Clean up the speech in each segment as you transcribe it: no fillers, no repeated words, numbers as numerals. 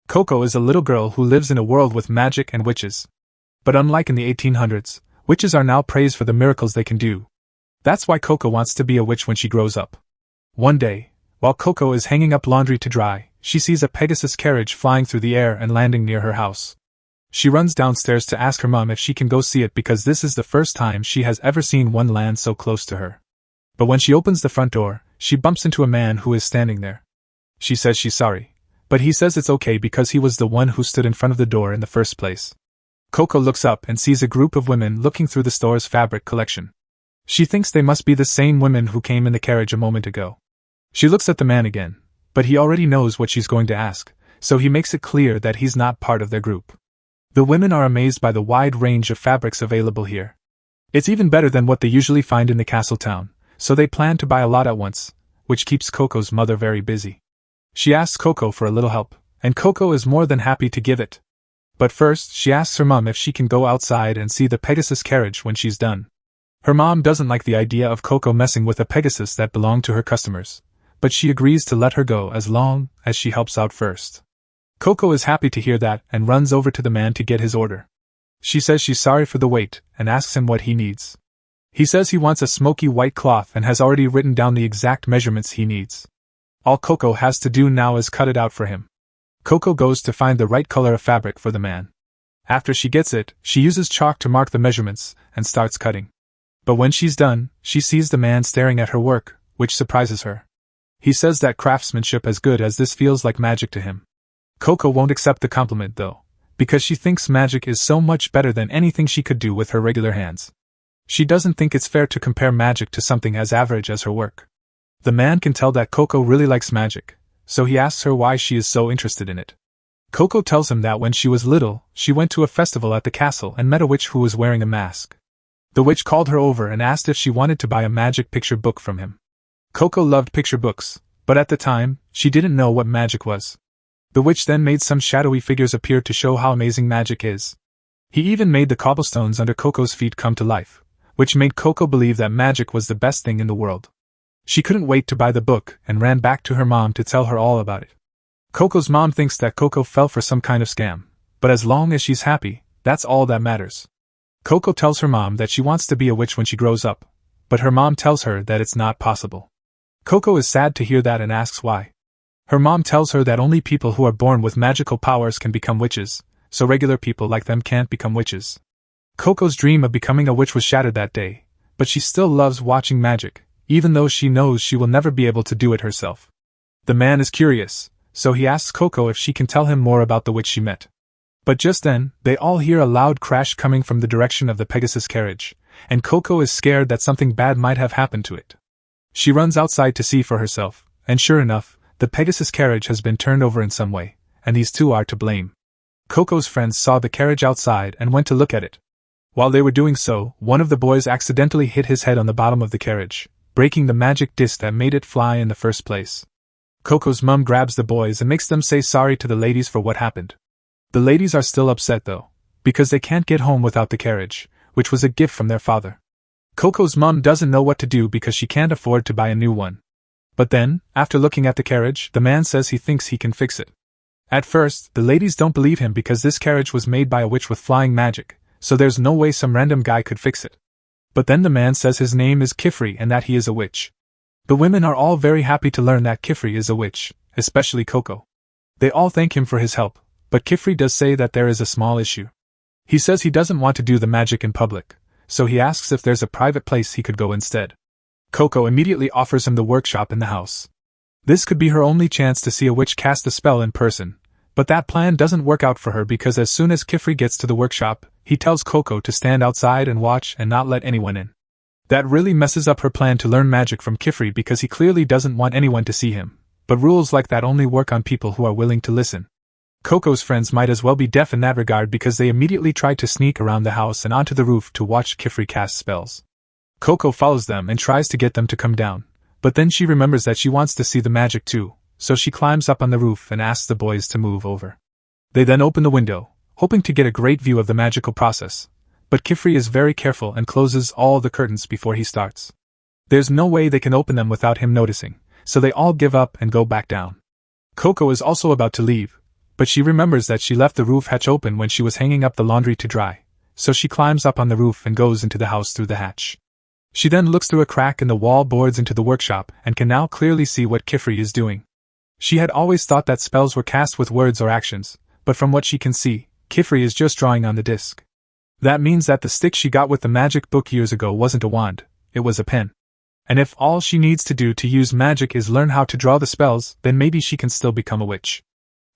Coco is a little girl who lives in a world with magic and witches. But unlike in the 1800s, witches are now praised for the miracles they can do. That's why Coco wants to be a witch when she grows up. One day, while Coco is hanging up laundry to dry, she sees a Pegasus carriage flying through the air and landing near her house. She runs downstairs to ask her mom if she can go see it because this is the first time she has ever seen one land so close to her. But when she opens the front door, she bumps into a man who is standing there. She says she's sorry, but he says it's okay because he was the one who stood in front of the door in the first place. Coco looks up and sees a group of women looking through the store's fabric collection. She thinks they must be the same women who came in the carriage a moment ago. She looks at the man again, but he already knows what she's going to ask, so he makes it clear that he's not part of their group. The women are amazed by the wide range of fabrics available here. It's even better than what they usually find in the castle town, so they plan to buy a lot at once, which keeps Coco's mother very busy. She asks Coco for a little help, and Coco is more than happy to give it. But first, she asks her mom if she can go outside and see the Pegasus carriage when she's done. Her mom doesn't like the idea of Coco messing with a Pegasus that belonged to her customers, but she agrees to let her go as long as she helps out first. Coco is happy to hear that and runs over to the man to get his order. She says she's sorry for the wait and asks him what he needs. He says he wants a smoky white cloth and has already written down the exact measurements he needs. All Coco has to do now is cut it out for him. Coco goes to find the right color of fabric for the man. After she gets it, she uses chalk to mark the measurements and starts cutting. But when she's done, she sees the man staring at her work, which surprises her. He says that craftsmanship as good as this feels like magic to him. Coco won't accept the compliment though, because she thinks magic is so much better than anything she could do with her regular hands. She doesn't think it's fair to compare magic to something as average as her work. The man can tell that Coco really likes magic, so he asks her why she is so interested in it. Coco tells him that when she was little, she went to a festival at the castle and met a witch who was wearing a mask. The witch called her over and asked if she wanted to buy a magic picture book from him. Coco loved picture books, but at the time, she didn't know what magic was. The witch then made some shadowy figures appear to show how amazing magic is. He even made the cobblestones under Coco's feet come to life, which made Coco believe that magic was the best thing in the world. She couldn't wait to buy the book and ran back to her mom to tell her all about it. Coco's mom thinks that Coco fell for some kind of scam, but as long as she's happy, that's all that matters. Coco tells her mom that she wants to be a witch when she grows up, but her mom tells her that it's not possible. Coco is sad to hear that and asks why. Her mom tells her that only people who are born with magical powers can become witches, so regular people like them can't become witches. Coco's dream of becoming a witch was shattered that day, but she still loves watching magic, even though she knows she will never be able to do it herself. The man is curious, so he asks Coco if she can tell him more about the witch she met. But just then, they all hear a loud crash coming from the direction of the Pegasus carriage, and Coco is scared that something bad might have happened to it. She runs outside to see for herself, and sure enough, the Pegasus carriage has been turned over in some way, and these two are to blame. Coco's friends saw the carriage outside and went to look at it. While they were doing so, one of the boys accidentally hit his head on the bottom of the carriage, breaking the magic disc that made it fly in the first place. Coco's mom grabs the boys and makes them say sorry to the ladies for what happened. The ladies are still upset though, because they can't get home without the carriage, which was a gift from their father. Coco's mom doesn't know what to do because she can't afford to buy a new one. But then, after looking at the carriage, the man says he thinks he can fix it. At first, the ladies don't believe him because this carriage was made by a witch with flying magic, so there's no way some random guy could fix it. But then the man says his name is Kifri and that he is a witch. The women are all very happy to learn that Kifri is a witch, especially Coco. They all thank him for his help, but Kifri does say that there is a small issue. He says he doesn't want to do the magic in public, so he asks if there's a private place he could go instead. Coco immediately offers him the workshop in the house. This could be her only chance to see a witch cast a spell in person, but that plan doesn't work out for her because as soon as Kifri gets to the workshop, he tells Coco to stand outside and watch and not let anyone in. That really messes up her plan to learn magic from Kifri because he clearly doesn't want anyone to see him, but rules like that only work on people who are willing to listen. Coco's friends might as well be deaf in that regard because they immediately try to sneak around the house and onto the roof to watch Kifri cast spells. Coco follows them and tries to get them to come down, but then she remembers that she wants to see the magic too, so she climbs up on the roof and asks the boys to move over. They then open the window, hoping to get a great view of the magical process, but Kifri is very careful and closes all the curtains before he starts. There's no way they can open them without him noticing, so they all give up and go back down. Coco is also about to leave, But she remembers that she left the roof hatch open when she was hanging up the laundry to dry, so she climbs up on the roof and goes into the house through the hatch. She then looks through a crack in the wall boards into the workshop and can now clearly see what Kifri is doing. She had always thought that spells were cast with words or actions, but from what she can see, Kifri is just drawing on the disc. That means that the stick she got with the magic book years ago wasn't a wand, it was a pen. And if all she needs to do to use magic is learn how to draw the spells, then maybe she can still become a witch.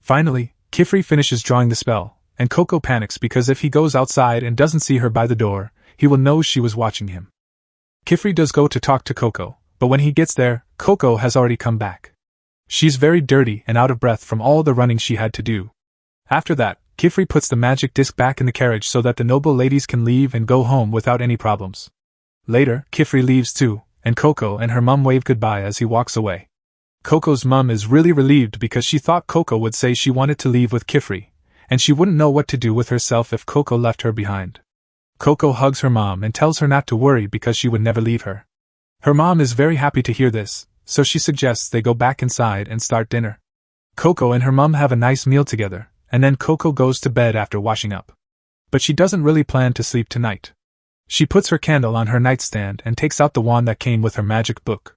Finally, Kifri finishes drawing the spell, and Coco panics because if he goes outside and doesn't see her by the door, he will know she was watching him. Kifri does go to talk to Coco, but when he gets there, Coco has already come back. She's very dirty and out of breath from all the running she had to do. After that, Kifri puts the magic disc back in the carriage so that the noble ladies can leave and go home without any problems. Later, Kifri leaves too, and Coco and her mum wave goodbye as he walks away. Coco's mum is really relieved because she thought Coco would say she wanted to leave with Kifri, and she wouldn't know what to do with herself if Coco left her behind. Coco hugs her mom and tells her not to worry because she would never leave her. Her mom is very happy to hear this, so she suggests they go back inside and start dinner. Coco and her mom have a nice meal together, and then Coco goes to bed after washing up. But she doesn't really plan to sleep tonight. She puts her candle on her nightstand and takes out the wand that came with her magic book.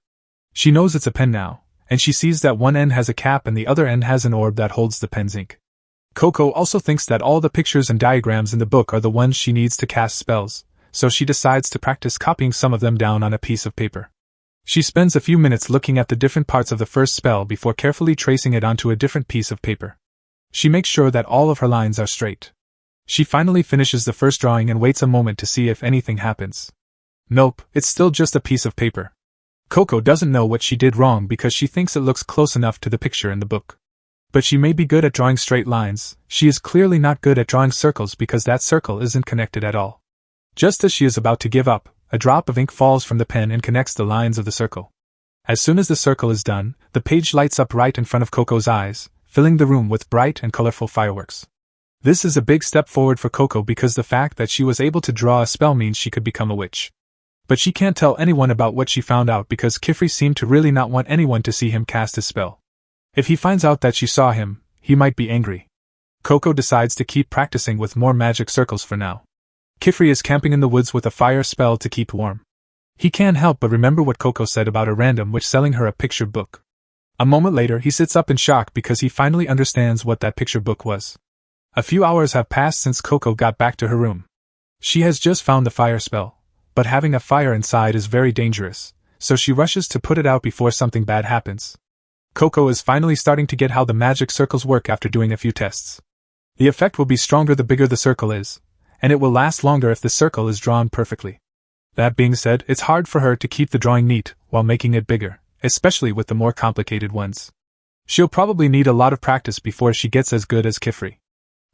She knows it's a pen now, and she sees that one end has a cap and the other end has an orb that holds the pen's ink. Coco also thinks that all the pictures and diagrams in the book are the ones she needs to cast spells, so she decides to practice copying some of them down on a piece of paper. She spends a few minutes looking at the different parts of the first spell before carefully tracing it onto a different piece of paper. She makes sure that all of her lines are straight. She finally finishes the first drawing and waits a moment to see if anything happens. Nope, it's still just a piece of paper. Coco doesn't know what she did wrong because she thinks it looks close enough to the picture in the book. But she may be good at drawing straight lines, she is clearly not good at drawing circles because that circle isn't connected at all. Just as she is about to give up, a drop of ink falls from the pen and connects the lines of the circle. As soon as the circle is done, the page lights up right in front of Coco's eyes, filling the room with bright and colorful fireworks. This is a big step forward for Coco because the fact that she was able to draw a spell means she could become a witch. But she can't tell anyone about what she found out because Kifri seemed to really not want anyone to see him cast his spell. If he finds out that she saw him, he might be angry. Coco decides to keep practicing with more magic circles for now. Kifri is camping in the woods with a fire spell to keep warm. He can't help but remember what Coco said about a random witch selling her a picture book. A moment later he sits up in shock because he finally understands what that picture book was. A few hours have passed since Coco got back to her room. She has just found the fire spell, but having a fire inside is very dangerous, so she rushes to put it out before something bad happens. Coco is finally starting to get how the magic circles work after doing a few tests. The effect will be stronger the bigger the circle is, and it will last longer if the circle is drawn perfectly. That being said, it's hard for her to keep the drawing neat while making it bigger, especially with the more complicated ones. She'll probably need a lot of practice before she gets as good as Kifri.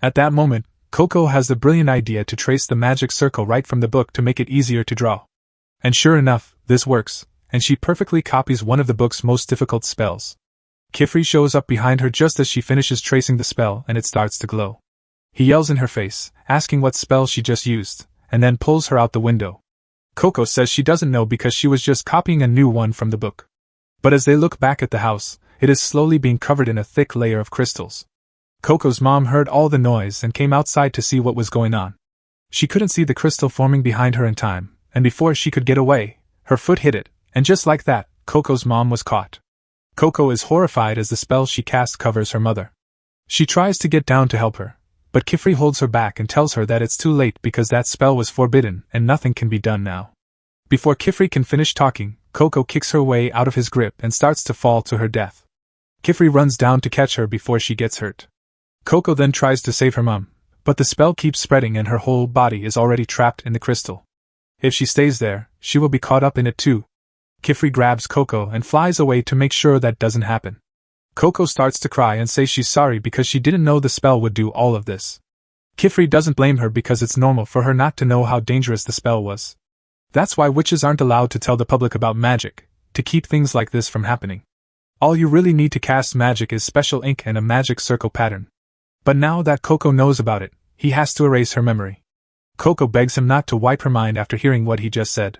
At that moment, Coco has the brilliant idea to trace the magic circle right from the book to make it easier to draw. And sure enough, this works, and she perfectly copies one of the book's most difficult spells. Kifri shows up behind her just as she finishes tracing the spell and it starts to glow. He yells in her face, asking what spell she just used, and then pulls her out the window. Coco says she doesn't know because she was just copying a new one from the book. But as they look back at the house, it is slowly being covered in a thick layer of crystals. Coco's mom heard all the noise and came outside to see what was going on. She couldn't see the crystal forming behind her in time, and before she could get away, her foot hit it, and just like that, Coco's mom was caught. Coco is horrified as the spell she cast covers her mother. She tries to get down to help her, but Kifri holds her back and tells her that it's too late because that spell was forbidden and nothing can be done now. Before Kifri can finish talking, Coco kicks her way out of his grip and starts to fall to her death. Kifri runs down to catch her before she gets hurt. Coco then tries to save her mom, but the spell keeps spreading and her whole body is already trapped in the crystal. If she stays there, she will be caught up in it too. Kifri grabs Coco and flies away to make sure that doesn't happen. Coco starts to cry and says she's sorry because she didn't know the spell would do all of this. Kifri doesn't blame her because it's normal for her not to know how dangerous the spell was. That's why witches aren't allowed to tell the public about magic, to keep things like this from happening. All you really need to cast magic is special ink and a magic circle pattern. But now that Coco knows about it, he has to erase her memory. Coco begs him not to wipe her mind after hearing what he just said.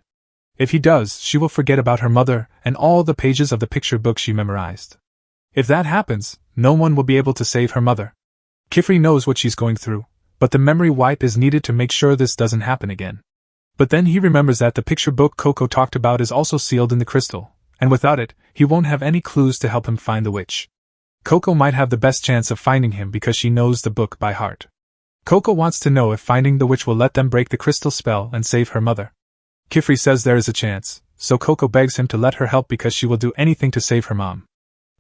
If he does, she will forget about her mother and all the pages of the picture book she memorized. If that happens, no one will be able to save her mother. Kifri knows what she's going through, but the memory wipe is needed to make sure this doesn't happen again. But then he remembers that the picture book Coco talked about is also sealed in the crystal, and without it, he won't have any clues to help him find the witch. Coco might have the best chance of finding him because she knows the book by heart. Coco wants to know if finding the witch will let them break the crystal spell and save her mother. Kifri says there is a chance, so Coco begs him to let her help because she will do anything to save her mom.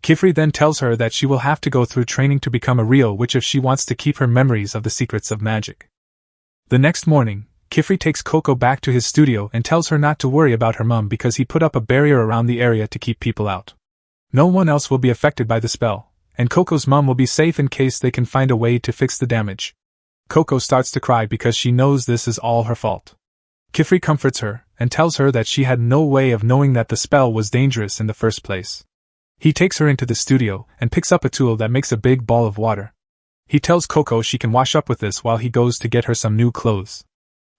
Kifri then tells her that she will have to go through training to become a real witch if she wants to keep her memories of the secrets of magic. The next morning, Kifri takes Coco back to his studio and tells her not to worry about her mom because he put up a barrier around the area to keep people out. No one else will be affected by the spell, and Coco's mom will be safe in case they can find a way to fix the damage. Coco starts to cry because she knows this is all her fault. Kifri comforts her and tells her that she had no way of knowing that the spell was dangerous in the first place. He takes her into the studio and picks up a tool that makes a big ball of water. He tells Coco she can wash up with this while he goes to get her some new clothes.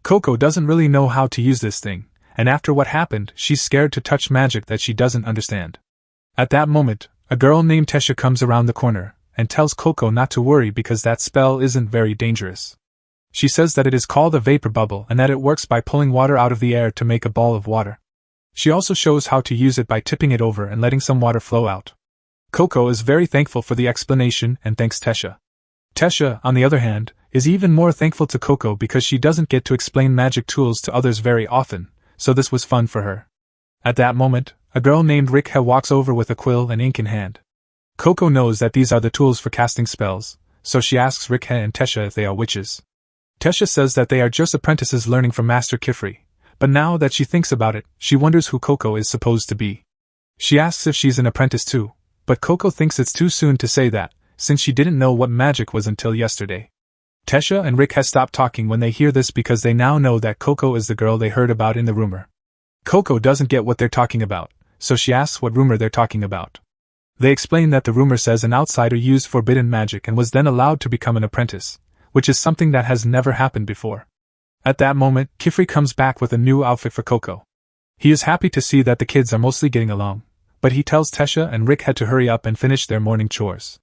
Coco doesn't really know how to use this thing, and after what happened, she's scared to touch magic that she doesn't understand. At that moment, a girl named Tesha comes around the corner and tells Coco not to worry because that spell isn't very dangerous. She says that it is called a vapor bubble and that it works by pulling water out of the air to make a ball of water. She also shows how to use it by tipping it over and letting some water flow out. Coco is very thankful for the explanation and thanks Tesha. Tesha, on the other hand, is even more thankful to Coco because she doesn't get to explain magic tools to others very often, so this was fun for her. At that moment, a girl named Rikha walks over with a quill and ink in hand. Coco knows that these are the tools for casting spells, so she asks Rikha and Tesha if they are witches. Tesha says that they are just apprentices learning from Master Kifri, but now that she thinks about it, she wonders who Coco is supposed to be. She asks if she's an apprentice too, but Coco thinks it's too soon to say that, since she didn't know what magic was until yesterday. Tesha and Rikha stop talking when they hear this because they now know that Coco is the girl they heard about in the rumor. Coco doesn't get what they're talking about, so she asks what rumor they're talking about. They explain that the rumor says an outsider used forbidden magic and was then allowed to become an apprentice, which is something that has never happened before. At that moment, Kifri comes back with a new outfit for Coco. He is happy to see that the kids are mostly getting along, but he tells Tesha and Rikha to hurry up and finish their morning chores.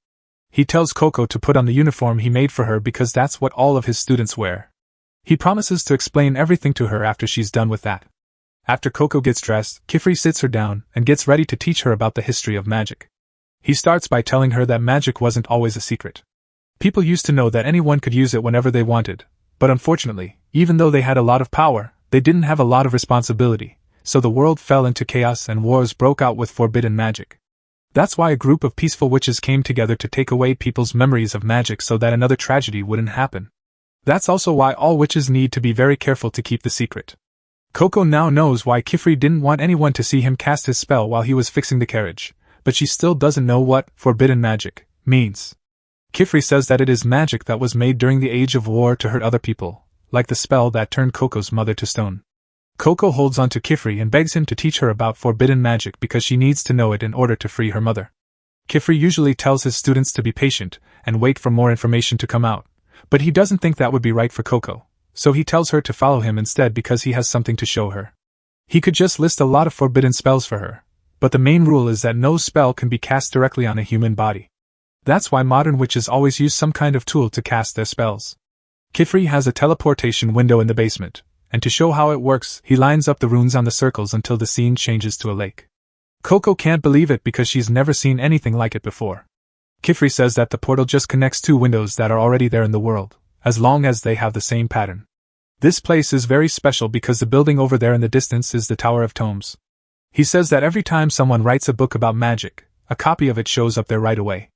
He tells Coco to put on the uniform he made for her because that's what all of his students wear. He promises to explain everything to her after she's done with that. After Coco gets dressed, Kifri sits her down and gets ready to teach her about the history of magic. He starts by telling her that magic wasn't always a secret. People used to know that anyone could use it whenever they wanted, but unfortunately, even though they had a lot of power, they didn't have a lot of responsibility, so the world fell into chaos and wars broke out with forbidden magic. That's why a group of peaceful witches came together to take away people's memories of magic so that another tragedy wouldn't happen. That's also why all witches need to be very careful to keep the secret. Coco now knows why Kifri didn't want anyone to see him cast his spell while he was fixing the carriage, but she still doesn't know what forbidden magic means. Kifri says that it is magic that was made during the age of war to hurt other people, like the spell that turned Coco's mother to stone. Coco holds on to Kifri and begs him to teach her about forbidden magic because she needs to know it in order to free her mother. Kifri usually tells his students to be patient and wait for more information to come out, but he doesn't think that would be right for Coco, so he tells her to follow him instead because he has something to show her. He could just list a lot of forbidden spells for her, but the main rule is that no spell can be cast directly on a human body. That's why modern witches always use some kind of tool to cast their spells. Kifri has a teleportation window in the basement, and to show how it works, he lines up the runes on the circles until the scene changes to a lake. Coco can't believe it because she's never seen anything like it before. Kifri says that the portal just connects two windows that are already there in the world, as long as they have the same pattern. This place is very special because the building over there in the distance is the Tower of Tomes. He says that every time someone writes a book about magic, a copy of it shows up there right away.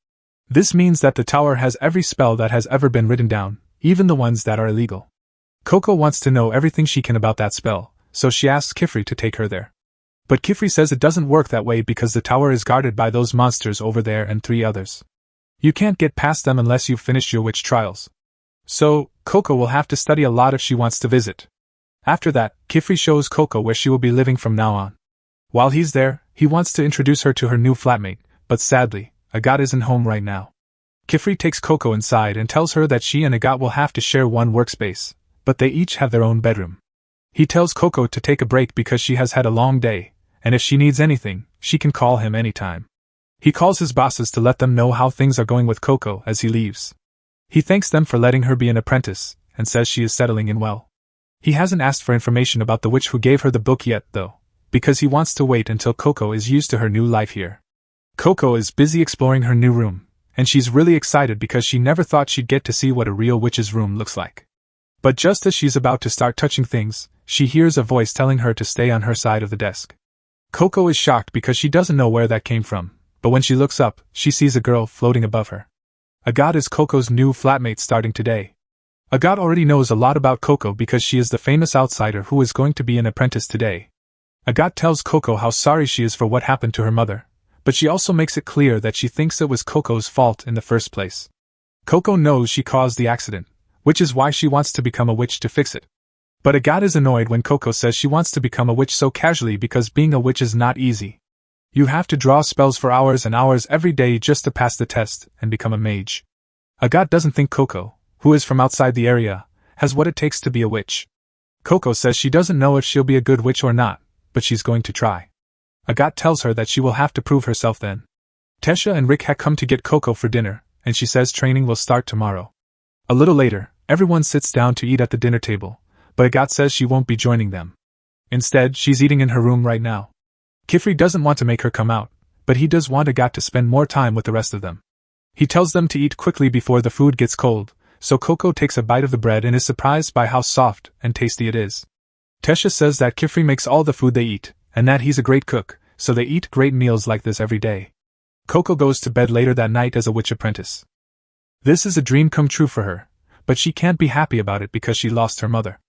This means that the tower has every spell that has ever been written down, even the ones that are illegal. Coco wants to know everything she can about that spell, so she asks Kifri to take her there. But Kifri says it doesn't work that way because the tower is guarded by those monsters over there and 3 others. You can't get past them unless you've finished your witch trials. So, Coco will have to study a lot if she wants to visit. After that, Kifri shows Coco where she will be living from now on. While he's there, he wants to introduce her to her new flatmate, but sadly, Agat isn't home right now. Kifri takes Coco inside and tells her that she and Agat will have to share one workspace, but they each have their own bedroom. He tells Coco to take a break because she has had a long day, and if she needs anything, she can call him anytime. He calls his bosses to let them know how things are going with Coco as he leaves. He thanks them for letting her be an apprentice, and says she is settling in well. He hasn't asked for information about the witch who gave her the book yet, though, because he wants to wait until Coco is used to her new life here. Coco is busy exploring her new room, and she's really excited because she never thought she'd get to see what a real witch's room looks like. But just as she's about to start touching things, she hears a voice telling her to stay on her side of the desk. Coco is shocked because she doesn't know where that came from, but when she looks up, she sees a girl floating above her. Agathe is Coco's new flatmate starting today. Agathe already knows a lot about Coco because she is the famous outsider who is going to be an apprentice today. Agathe tells Coco how sorry she is for what happened to her mother, but she also makes it clear that she thinks it was Coco's fault in the first place. Coco knows she caused the accident, which is why she wants to become a witch to fix it. But Agathe is annoyed when Coco says she wants to become a witch so casually because being a witch is not easy. You have to draw spells for hours and hours every day just to pass the test and become a mage. Agathe doesn't think Coco, who is from outside the area, has what it takes to be a witch. Coco says she doesn't know if she'll be a good witch or not, but she's going to try. Agathe tells her that she will have to prove herself then. Tesha and Rick have come to get Coco for dinner, and she says training will start tomorrow. A little later, everyone sits down to eat at the dinner table, but Agathe says she won't be joining them. Instead, she's eating in her room right now. Kifri doesn't want to make her come out, but he does want Agathe to spend more time with the rest of them. He tells them to eat quickly before the food gets cold, so Coco takes a bite of the bread and is surprised by how soft and tasty it is. Tesha says that Kifri makes all the food they eat, and that he's a great cook, so they eat great meals like this every day. Coco goes to bed later that night as a witch apprentice. This is a dream come true for her, but she can't be happy about it because she lost her mother.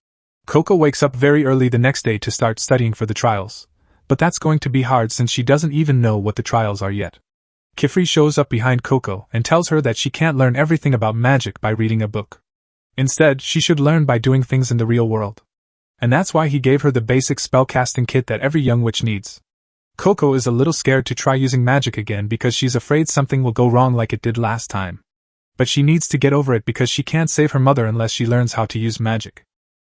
Coco wakes up very early the next day to start studying for the trials, but that's going to be hard since she doesn't even know what the trials are yet. Kifri shows up behind Coco and tells her that she can't learn everything about magic by reading a book. Instead, she should learn by doing things in the real world. And that's why he gave her the basic spellcasting kit that every young witch needs. Coco is a little scared to try using magic again because she's afraid something will go wrong like it did last time. But she needs to get over it because she can't save her mother unless she learns how to use magic.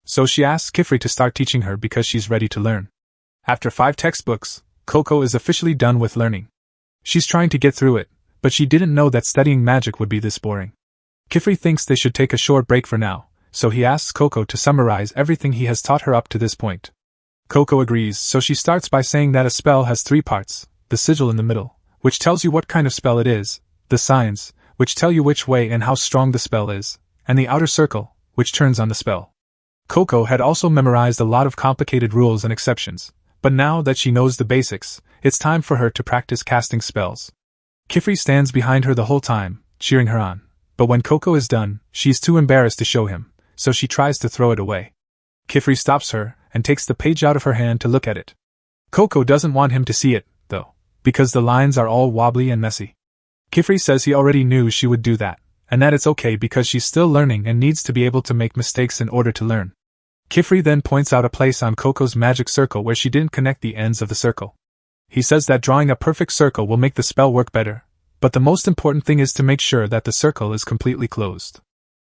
So she asks Kifri to start teaching her because she's ready to learn. After 5 textbooks, Coco is officially done with learning. She's trying to get through it, but she didn't know that studying magic would be this boring. Kifri thinks they should take a short break for now, so he asks Coco to summarize everything he has taught her up to this point. Coco agrees, so she starts by saying that a spell has 3 parts: the sigil in the middle, which tells you what kind of spell it is, the signs, which tell you which way and how strong the spell is, and the outer circle, which turns on the spell. Coco had also memorized a lot of complicated rules and exceptions, but now that she knows the basics, it's time for her to practice casting spells. Kifri stands behind her the whole time, cheering her on, but when Coco is done, she's too embarrassed to show him, so she tries to throw it away. Kifri stops her and takes the page out of her hand to look at it. Coco doesn't want him to see it, though, because the lines are all wobbly and messy. Kifri says he already knew she would do that, and that it's okay because she's still learning and needs to be able to make mistakes in order to learn. Kifri then points out a place on Coco's magic circle where she didn't connect the ends of the circle. He says that drawing a perfect circle will make the spell work better, but the most important thing is to make sure that the circle is completely closed.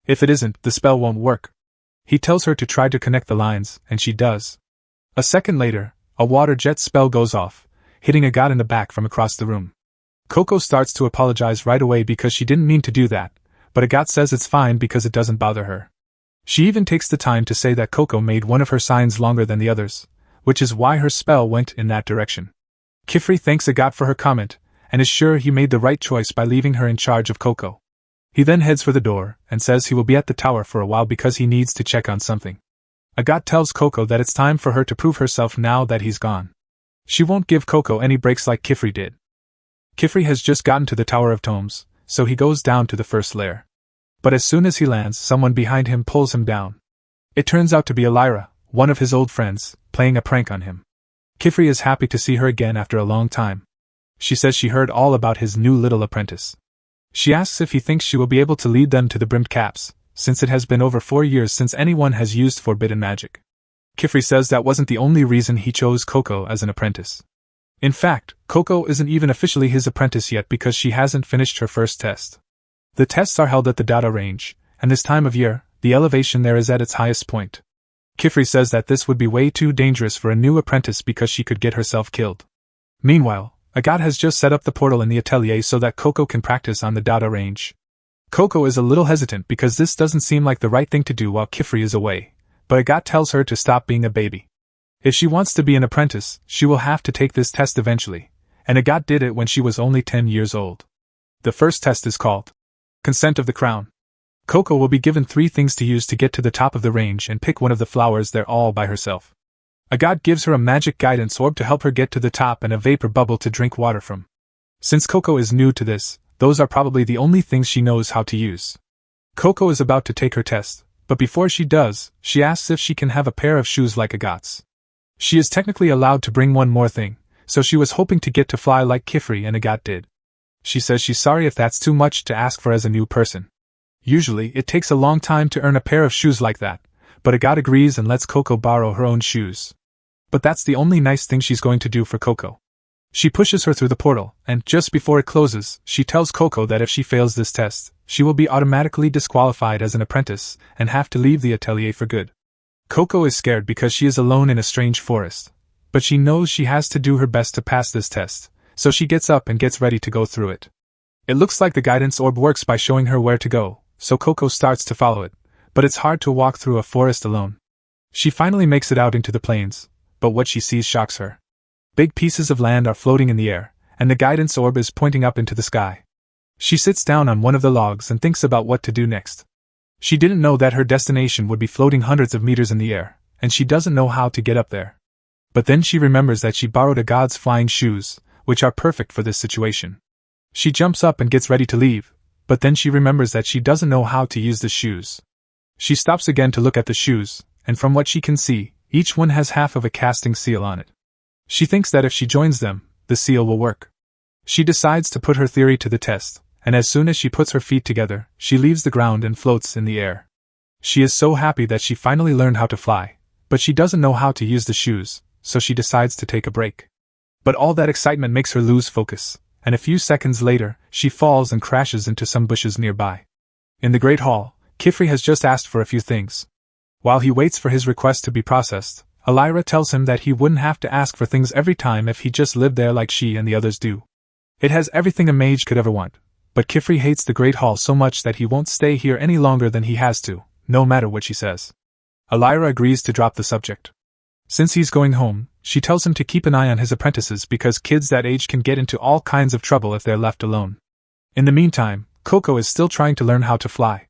If it isn't, the spell won't work. He tells her to try to connect the lines, and she does. A second later, a water jet spell goes off, hitting Agathe in the back from across the room. Coco starts to apologize right away because she didn't mean to do that, but Agathe says it's fine because it doesn't bother her. She even takes the time to say that Coco made one of her signs longer than the others, which is why her spell went in that direction. Kifri thanks Agathe for her comment, and is sure he made the right choice by leaving her in charge of Coco. He then heads for the door, and says he will be at the tower for a while because he needs to check on something. Agathe tells Coco that it's time for her to prove herself now that he's gone. She won't give Coco any breaks like Kifri did. Kifri has just gotten to the Tower of Tomes, so he goes down to the first lair. But as soon as he lands, someone behind him pulls him down. It turns out to be Elira, one of his old friends, playing a prank on him. Kifri is happy to see her again after a long time. She says she heard all about his new little apprentice. She asks if he thinks she will be able to lead them to the brimmed caps, since it has been over 4 years since anyone has used forbidden magic. Kifri says that wasn't the only reason he chose Coco as an apprentice. In fact, Coco isn't even officially his apprentice yet because she hasn't finished her first test. The tests are held at the Dada range, and this time of year, the elevation there is at its highest point. Kifri says that this would be way too dangerous for a new apprentice because she could get herself killed. Meanwhile, Agathe has just set up the portal in the Atelier so that Coco can practice on the Dada range. Coco is a little hesitant because this doesn't seem like the right thing to do while Kifri is away, but Agat tells her to stop being a baby. If she wants to be an apprentice, she will have to take this test eventually, and Agat did it when she was only 10 years old. The first test is called Consent of the Crown. Coco will be given 3 things to use to get to the top of the range and pick one of the flowers there all by herself. Agat gives her a magic guidance orb to help her get to the top and a vapor bubble to drink water from. Since Coco is new to this, those are probably the only things she knows how to use. Coco is about to take her test, but before she does, she asks if she can have a pair of shoes like Agat's. She is technically allowed to bring one more thing, so she was hoping to get to fly like Kifri and Agat did. She says she's sorry if that's too much to ask for as a new person. Usually, it takes a long time to earn a pair of shoes like that, but Agat agrees and lets Coco borrow her own shoes. But that's the only nice thing she's going to do for Coco. She pushes her through the portal, and just before it closes, she tells Coco that if she fails this test, she will be automatically disqualified as an apprentice and have to leave the atelier for good. Coco is scared because she is alone in a strange forest, but she knows she has to do her best to pass this test, so she gets up and gets ready to go through it. It looks like the guidance orb works by showing her where to go, so Coco starts to follow it, but it's hard to walk through a forest alone. She finally makes it out into the plains, but what she sees shocks her. Big pieces of land are floating in the air, and the guidance orb is pointing up into the sky. She sits down on one of the logs and thinks about what to do next. She didn't know that her destination would be floating hundreds of meters in the air, and she doesn't know how to get up there. But then she remembers that she borrowed a god's flying shoes, which are perfect for this situation. She jumps up and gets ready to leave, but then she remembers that she doesn't know how to use the shoes. She stops again to look at the shoes, and from what she can see, each one has half of a casting seal on it. She thinks that if she joins them, the seal will work. She decides to put her theory to the test, and as soon as she puts her feet together, she leaves the ground and floats in the air. She is so happy that she finally learned how to fly, but she doesn't know how to use the shoes, so she decides to take a break. But all that excitement makes her lose focus, and a few seconds later, she falls and crashes into some bushes nearby. In the Great Hall, Kifri has just asked for a few things. While he waits for his request to be processed, Elira tells him that he wouldn't have to ask for things every time if he just lived there like she and the others do. It has everything a mage could ever want, but Kifri hates the Great Hall so much that he won't stay here any longer than he has to, no matter what she says. Elira agrees to drop the subject. Since he's going home, she tells him to keep an eye on his apprentices because kids that age can get into all kinds of trouble if they're left alone. In the meantime, Coco is still trying to learn how to fly.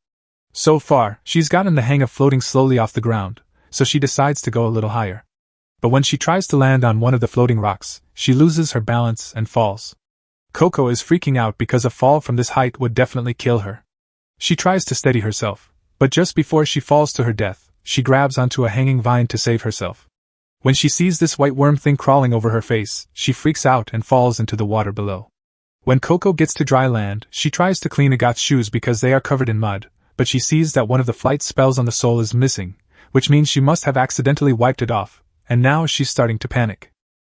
So far, she's gotten the hang of floating slowly off the ground, so she decides to go a little higher. But when she tries to land on one of the floating rocks, she loses her balance and falls. Coco is freaking out because a fall from this height would definitely kill her. She tries to steady herself, but just before she falls to her death, she grabs onto a hanging vine to save herself. When she sees this white worm thing crawling over her face, she freaks out and falls into the water below. When Coco gets to dry land, she tries to clean Agat's shoes because they are covered in mud, but she sees that one of the flight spells on the soul is missing, which means she must have accidentally wiped it off, and now she's starting to panic.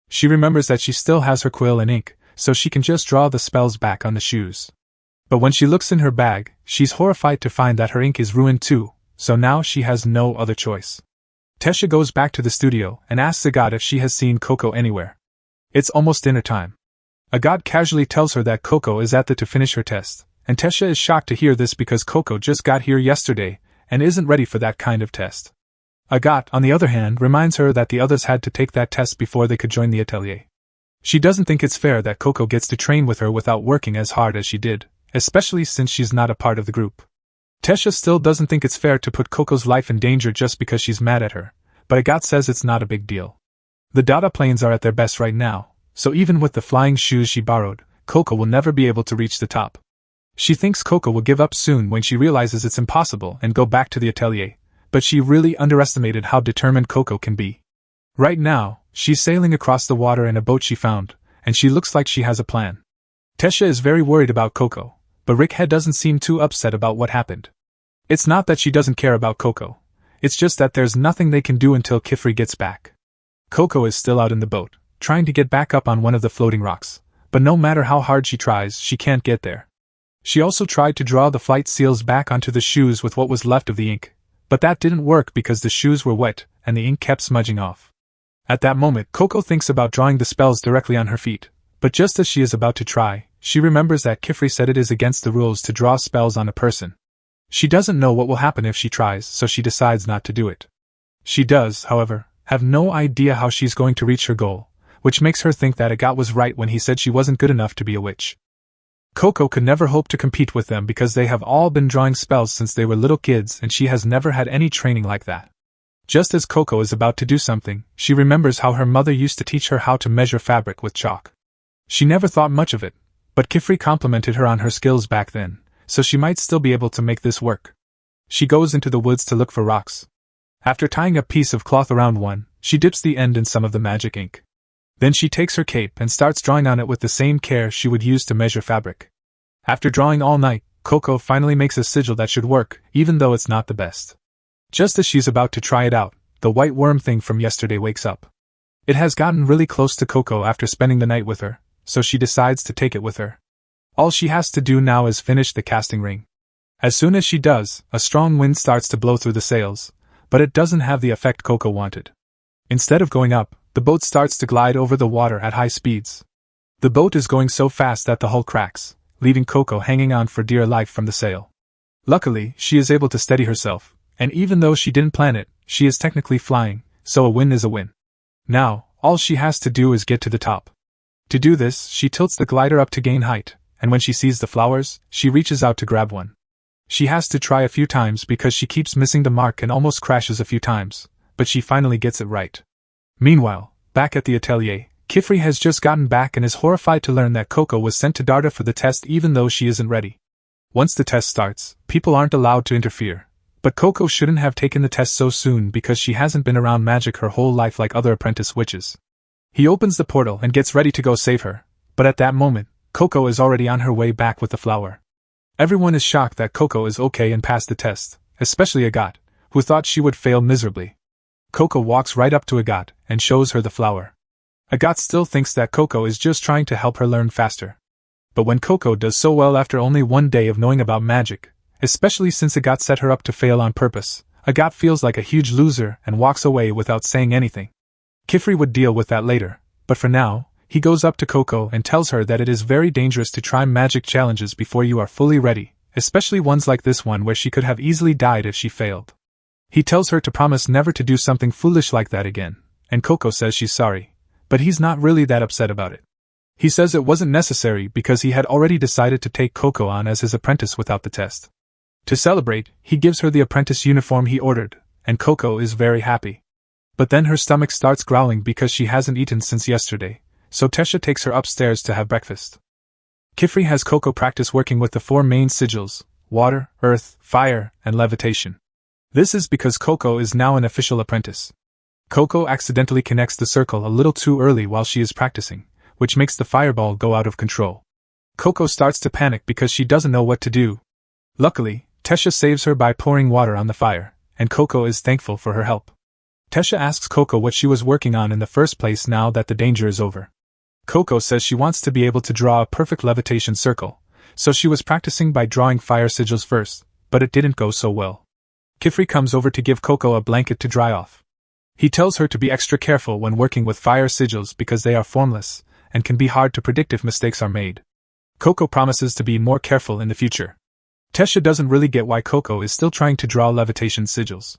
She remembers that she still has her quill and ink, so she can just draw the spells back on the shoes. But when she looks in her bag, she's horrified to find that her ink is ruined too, so now she has no other choice. Tesha goes back to the studio and asks Agat if she has seen Coco anywhere. It's almost dinner time. Agat casually tells her that Coco is at the to finish her test, and Tesha is shocked to hear this because Coco just got here yesterday and isn't ready for that kind of test. Agat, on the other hand, reminds her that the others had to take that test before they could join the atelier. She doesn't think it's fair that Coco gets to train with her without working as hard as she did, especially since she's not a part of the group. Tesha still doesn't think it's fair to put Coco's life in danger just because she's mad at her, but Agat says it's not a big deal. The data planes are at their best right now, so even with the flying shoes she borrowed, Coco will never be able to reach the top. She thinks Coco will give up soon when she realizes it's impossible and go back to the atelier, but she really underestimated how determined Coco can be. Right now, she's sailing across the water in a boat she found, and she looks like she has a plan. Tesha is very worried about Coco, but Rickhead doesn't seem too upset about what happened. It's not that she doesn't care about Coco, it's just that there's nothing they can do until Kifri gets back. Coco is still out in the boat, trying to get back up on one of the floating rocks, but no matter how hard she tries, she can't get there. She also tried to draw the flight seals back onto the shoes with what was left of the ink, but that didn't work because the shoes were wet and the ink kept smudging off. At that moment, Coco thinks about drawing the spells directly on her feet, but just as she is about to try, she remembers that Kifri said it is against the rules to draw spells on a person. She doesn't know what will happen if she tries, so she decides not to do it. She does, however, have no idea how she's going to reach her goal, which makes her think that Agat was right when he said she wasn't good enough to be a witch. Coco could never hope to compete with them because they have all been drawing spells since they were little kids and she has never had any training like that. Just as Coco is about to do something, she remembers how her mother used to teach her how to measure fabric with chalk. She never thought much of it, but Kifri complimented her on her skills back then, so she might still be able to make this work. She goes into the woods to look for rocks. After tying a piece of cloth around one, she dips the end in some of the magic ink. Then she takes her cape and starts drawing on it with the same care she would use to measure fabric. After drawing all night, Coco finally makes a sigil that should work, even though it's not the best. Just as she's about to try it out, the white worm thing from yesterday wakes up. It has gotten really close to Coco after spending the night with her, so she decides to take it with her. All she has to do now is finish the casting ring. As soon as she does, a strong wind starts to blow through the sails, but it doesn't have the effect Coco wanted. Instead of going up, the boat starts to glide over the water at high speeds. The boat is going so fast that the hull cracks, leaving Coco hanging on for dear life from the sail. Luckily, she is able to steady herself, and even though she didn't plan it, she is technically flying, so a win is a win. Now, all she has to do is get to the top. To do this, she tilts the glider up to gain height, and when she sees the flowers, she reaches out to grab one. She has to try a few times because she keeps missing the mark and almost crashes a few times, but she finally gets it right. Meanwhile, back at the Atelier, Kifri has just gotten back and is horrified to learn that Coco was sent to Darda for the test even though she isn't ready. Once the test starts, people aren't allowed to interfere. But Coco shouldn't have taken the test so soon because she hasn't been around magic her whole life like other apprentice witches. He opens the portal and gets ready to go save her, but at that moment, Coco is already on her way back with the flower. Everyone is shocked that Coco is okay and passed the test, especially Agat, who thought she would fail miserably. Coco walks right up to Agat and shows her the flower. Agat still thinks that Coco is just trying to help her learn faster. But when Coco does so well after only one day of knowing about magic, especially since Agat set her up to fail on purpose, Agat feels like a huge loser and walks away without saying anything. Kifri would deal with that later, but for now, he goes up to Coco and tells her that it is very dangerous to try magic challenges before you are fully ready, especially ones like this one where she could have easily died if she failed. He tells her to promise never to do something foolish like that again, and Coco says she's sorry, but he's not really that upset about it. He says it wasn't necessary because he had already decided to take Coco on as his apprentice without the test. To celebrate, he gives her the apprentice uniform he ordered, and Coco is very happy. But then her stomach starts growling because she hasn't eaten since yesterday, so Tesha takes her upstairs to have breakfast. Kifri has Coco practice working with the four main sigils: water, earth, fire, and levitation. This is because Coco is now an official apprentice. Coco accidentally connects the circle a little too early while she is practicing, which makes the fireball go out of control. Coco starts to panic because she doesn't know what to do. Luckily, Tesha saves her by pouring water on the fire, and Coco is thankful for her help. Tesha asks Coco what she was working on in the first place now that the danger is over. Coco says she wants to be able to draw a perfect levitation circle, so she was practicing by drawing fire sigils first, but it didn't go so well. Kifri comes over to give Coco a blanket to dry off. He tells her to be extra careful when working with fire sigils because they are formless, and can be hard to predict if mistakes are made. Coco promises to be more careful in the future. Tesha doesn't really get why Coco is still trying to draw levitation sigils.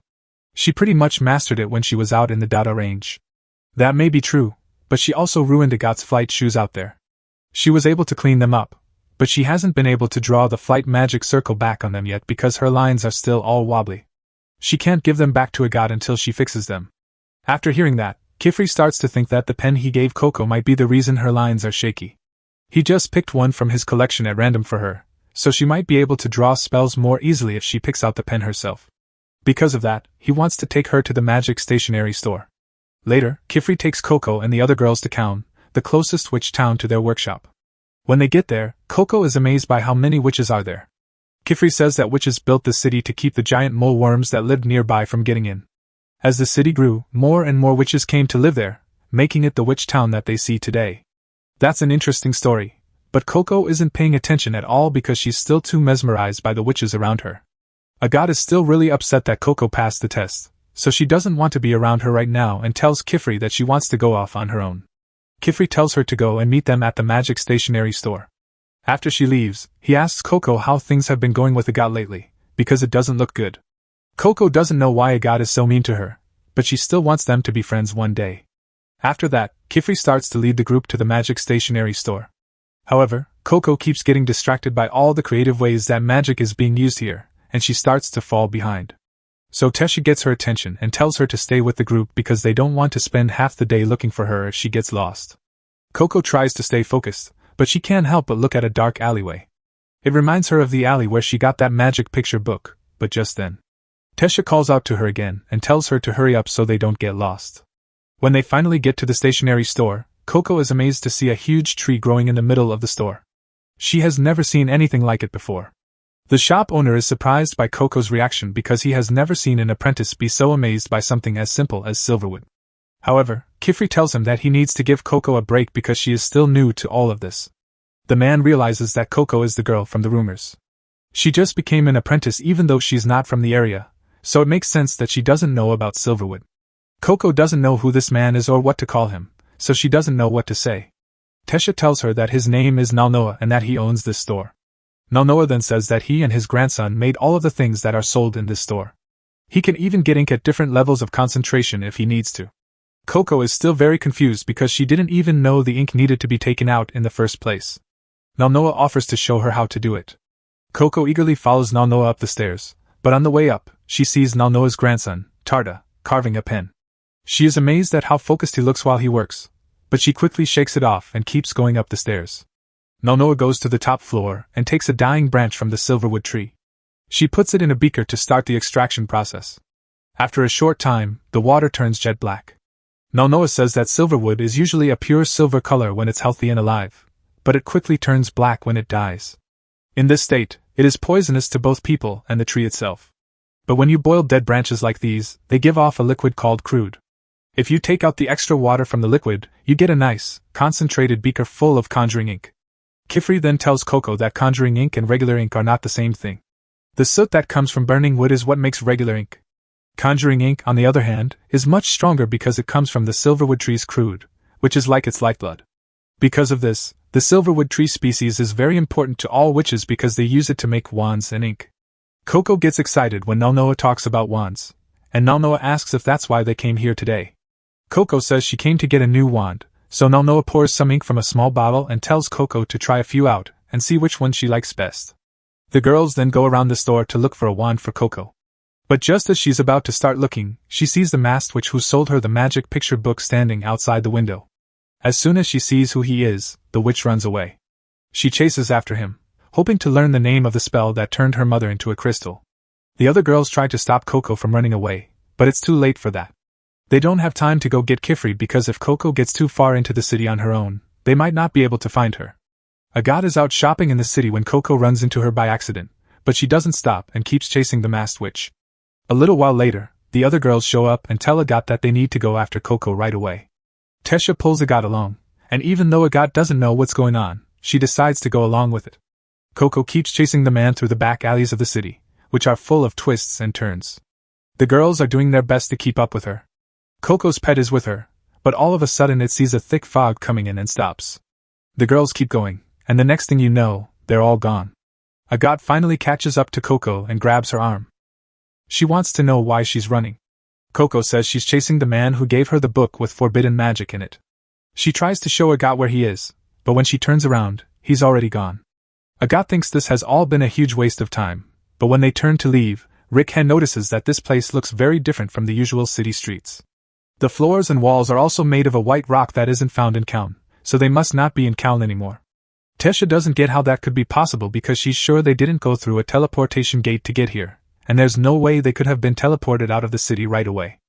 She pretty much mastered it when she was out in the Dada range. That may be true, but she also ruined Agat's flight shoes out there. She was able to clean them up, but she hasn't been able to draw the flight magic circle back on them yet because her lines are still all wobbly. She can't give them back to Agat until she fixes them. After hearing that, Kifri starts to think that the pen he gave Coco might be the reason her lines are shaky. He just picked one from his collection at random for her, so she might be able to draw spells more easily if she picks out the pen herself. Because of that, he wants to take her to the magic stationery store. Later, Kifri takes Coco and the other girls to Kaun, the closest witch town to their workshop. When they get there, Coco is amazed by how many witches are there. Kifri says that witches built the city to keep the giant mole worms that lived nearby from getting in. As the city grew, more and more witches came to live there, making it the witch town that they see today. That's an interesting story, but Coco isn't paying attention at all because she's still too mesmerized by the witches around her. Agat is still really upset that Coco passed the test, so she doesn't want to be around her right now and tells Kifri that she wants to go off on her own. Kifri tells her to go and meet them at the magic stationery store. After she leaves, he asks Coco how things have been going with Agat lately, because it doesn't look good. Coco doesn't know why Agat is so mean to her, but she still wants them to be friends one day. After that, Kifri starts to lead the group to the magic stationery store. However, Coco keeps getting distracted by all the creative ways that magic is being used here, and she starts to fall behind. So Tesha gets her attention and tells her to stay with the group because they don't want to spend half the day looking for her if she gets lost. Coco tries to stay focused, but she can't help but look at a dark alleyway. It reminds her of the alley where she got that magic picture book, but just then, Tesha calls out to her again and tells her to hurry up so they don't get lost. When they finally get to the stationery store, Coco is amazed to see a huge tree growing in the middle of the store. She has never seen anything like it before. The shop owner is surprised by Coco's reaction because he has never seen an apprentice be so amazed by something as simple as silverwood. However, Kifri tells him that he needs to give Coco a break because she is still new to all of this. The man realizes that Coco is the girl from the rumors. She just became an apprentice even though she's not from the area, so it makes sense that she doesn't know about silverwood. Coco doesn't know who this man is or what to call him, so she doesn't know what to say. Tesha tells her that his name is Nalnoa and that he owns this store. Nalnoa then says that he and his grandson made all of the things that are sold in this store. He can even get ink at different levels of concentration if he needs to. Coco is still very confused because she didn't even know the ink needed to be taken out in the first place. Nalnoa offers to show her how to do it. Coco eagerly follows Nalnoa up the stairs, but on the way up, she sees Nalnoa's grandson, Tarda, carving a pen. She is amazed at how focused he looks while he works, but she quickly shakes it off and keeps going up the stairs. Nalnoa goes to the top floor and takes a dying branch from the silverwood tree. She puts it in a beaker to start the extraction process. After a short time, the water turns jet black. Nalnoa says that silverwood is usually a pure silver color when it's healthy and alive, but it quickly turns black when it dies. In this state, it is poisonous to both people and the tree itself. But when you boil dead branches like these, they give off a liquid called crude. If you take out the extra water from the liquid, you get a nice, concentrated beaker full of conjuring ink. Kifri then tells Coco that conjuring ink and regular ink are not the same thing. The soot that comes from burning wood is what makes regular ink. Conjuring ink, on the other hand, is much stronger because it comes from the silverwood tree's crude, which is like its lifeblood. Because of this, the silverwood tree species is very important to all witches because they use it to make wands and ink. Coco gets excited when Nalnoa talks about wands, and Nalnoa asks if that's why they came here today. Coco says she came to get a new wand, so Nalnoa pours some ink from a small bottle and tells Coco to try a few out and see which one she likes best. The girls then go around the store to look for a wand for Coco. But just as she's about to start looking, she sees the masked witch who sold her the magic picture book standing outside the window. As soon as she sees who he is, the witch runs away. She chases after him, hoping to learn the name of the spell that turned her mother into a crystal. The other girls try to stop Coco from running away, but it's too late for that. They don't have time to go get Kifri because if Coco gets too far into the city on her own, they might not be able to find her. Agat is out shopping in the city when Coco runs into her by accident, but she doesn't stop and keeps chasing the masked witch. A little while later, the other girls show up and tell Agat that they need to go after Coco right away. Tesha pulls Agat along, and even though Agat doesn't know what's going on, she decides to go along with it. Coco keeps chasing the man through the back alleys of the city, which are full of twists and turns. The girls are doing their best to keep up with her. Coco's pet is with her, but all of a sudden it sees a thick fog coming in and stops. The girls keep going, and the next thing you know, they're all gone. Agat finally catches up to Coco and grabs her arm. She wants to know why she's running. Coco says she's chasing the man who gave her the book with forbidden magic in it. She tries to show Agat where he is, but when she turns around, he's already gone. Agat thinks this has all been a huge waste of time, but when they turn to leave, Rickhen notices that this place looks very different from the usual city streets. The floors and walls are also made of a white rock that isn't found in Kaln, so they must not be in Kaln anymore. Tesha doesn't get how that could be possible because she's sure they didn't go through a teleportation gate to get here, and there's no way they could have been teleported out of the city right away.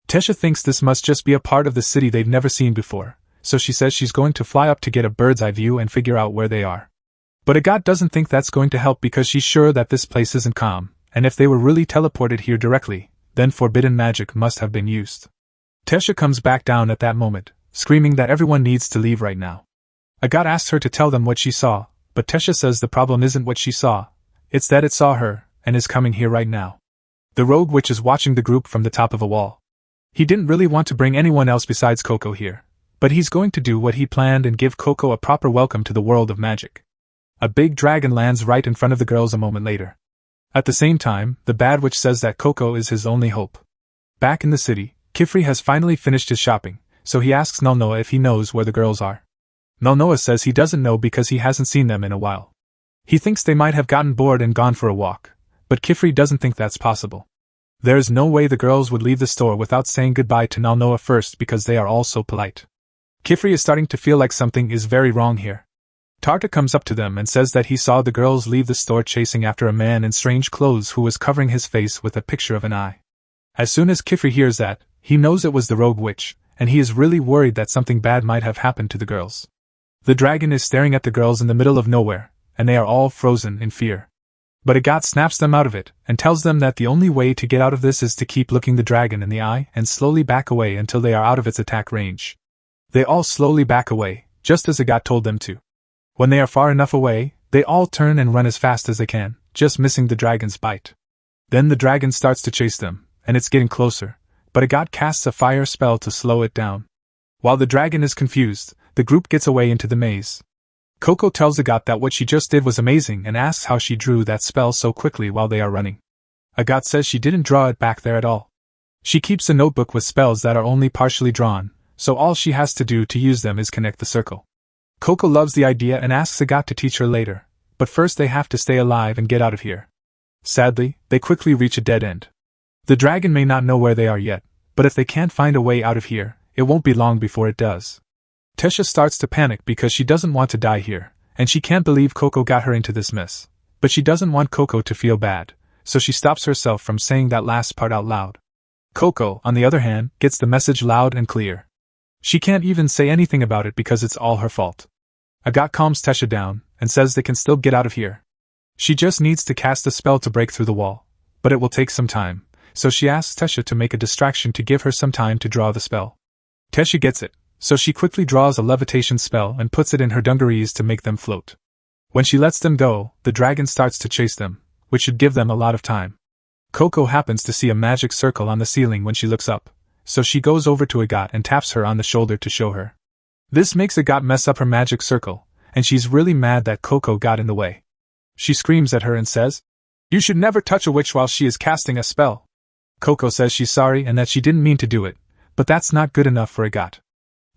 Tesha thinks this must just be a part of the city they've never seen before, so she says she's going to fly up to get a bird's eye view and figure out where they are. But Agat doesn't think that's going to help because she's sure that this place isn't calm, and if they were really teleported here directly, then forbidden magic must have been used. Tesha comes back down at that moment, screaming that everyone needs to leave right now. Agat asks her to tell them what she saw, but Tesha says the problem isn't what she saw, it's that it saw her, and is coming here right now. The rogue witch is watching the group from the top of a wall. He didn't really want to bring anyone else besides Coco here, but he's going to do what he planned and give Coco a proper welcome to the world of magic. A big dragon lands right in front of the girls a moment later. At the same time, the bad witch says that Coco is his only hope. Back in the city, Kifri has finally finished his shopping, so he asks Nulnoa if he knows where the girls are. Nulnoa says he doesn't know because he hasn't seen them in a while. He thinks they might have gotten bored and gone for a walk, but Kifri doesn't think that's possible. There is no way the girls would leave the store without saying goodbye to Nulnoa first because they are all so polite. Kifri is starting to feel like something is very wrong here. Tarta comes up to them and says that he saw the girls leave the store chasing after a man in strange clothes who was covering his face with a picture of an eye. As soon as Kifri hears that, he knows it was the rogue witch, and he is really worried that something bad might have happened to the girls. The dragon is staring at the girls in the middle of nowhere, and they are all frozen in fear. But Agat snaps them out of it, and tells them that the only way to get out of this is to keep looking the dragon in the eye and slowly back away until they are out of its attack range. They all slowly back away, just as Agat told them to. When they are far enough away, they all turn and run as fast as they can, just missing the dragon's bite. Then the dragon starts to chase them, and it's getting closer, but Agat casts a fire spell to slow it down. While the dragon is confused, the group gets away into the maze. Coco tells Agat that what she just did was amazing and asks how she drew that spell so quickly while they are running. Agat says she didn't draw it back there at all. She keeps a notebook with spells that are only partially drawn, so all she has to do to use them is connect the circle. Coco loves the idea and asks Agat to teach her later, but first they have to stay alive and get out of here. Sadly, they quickly reach a dead end. The dragon may not know where they are yet, but if they can't find a way out of here, it won't be long before it does. Tesha starts to panic because she doesn't want to die here, and she can't believe Coco got her into this mess, but she doesn't want Coco to feel bad, so she stops herself from saying that last part out loud. Coco, on the other hand, gets the message loud and clear. She can't even say anything about it because it's all her fault. Agat calms Tesha down and says they can still get out of here. She just needs to cast a spell to break through the wall, but it will take some time, so she asks Tesha to make a distraction to give her some time to draw the spell. Tesha gets it, so she quickly draws a levitation spell and puts it in her dungarees to make them float. When she lets them go, the dragon starts to chase them, which should give them a lot of time. Coco happens to see a magic circle on the ceiling when she looks up, so she goes over to Agat and taps her on the shoulder to show her. This makes Agat mess up her magic circle, and she's really mad that Coco got in the way. She screams at her and says, "You should never touch a witch while she is casting a spell." Coco says she's sorry and that she didn't mean to do it, but that's not good enough for Agat.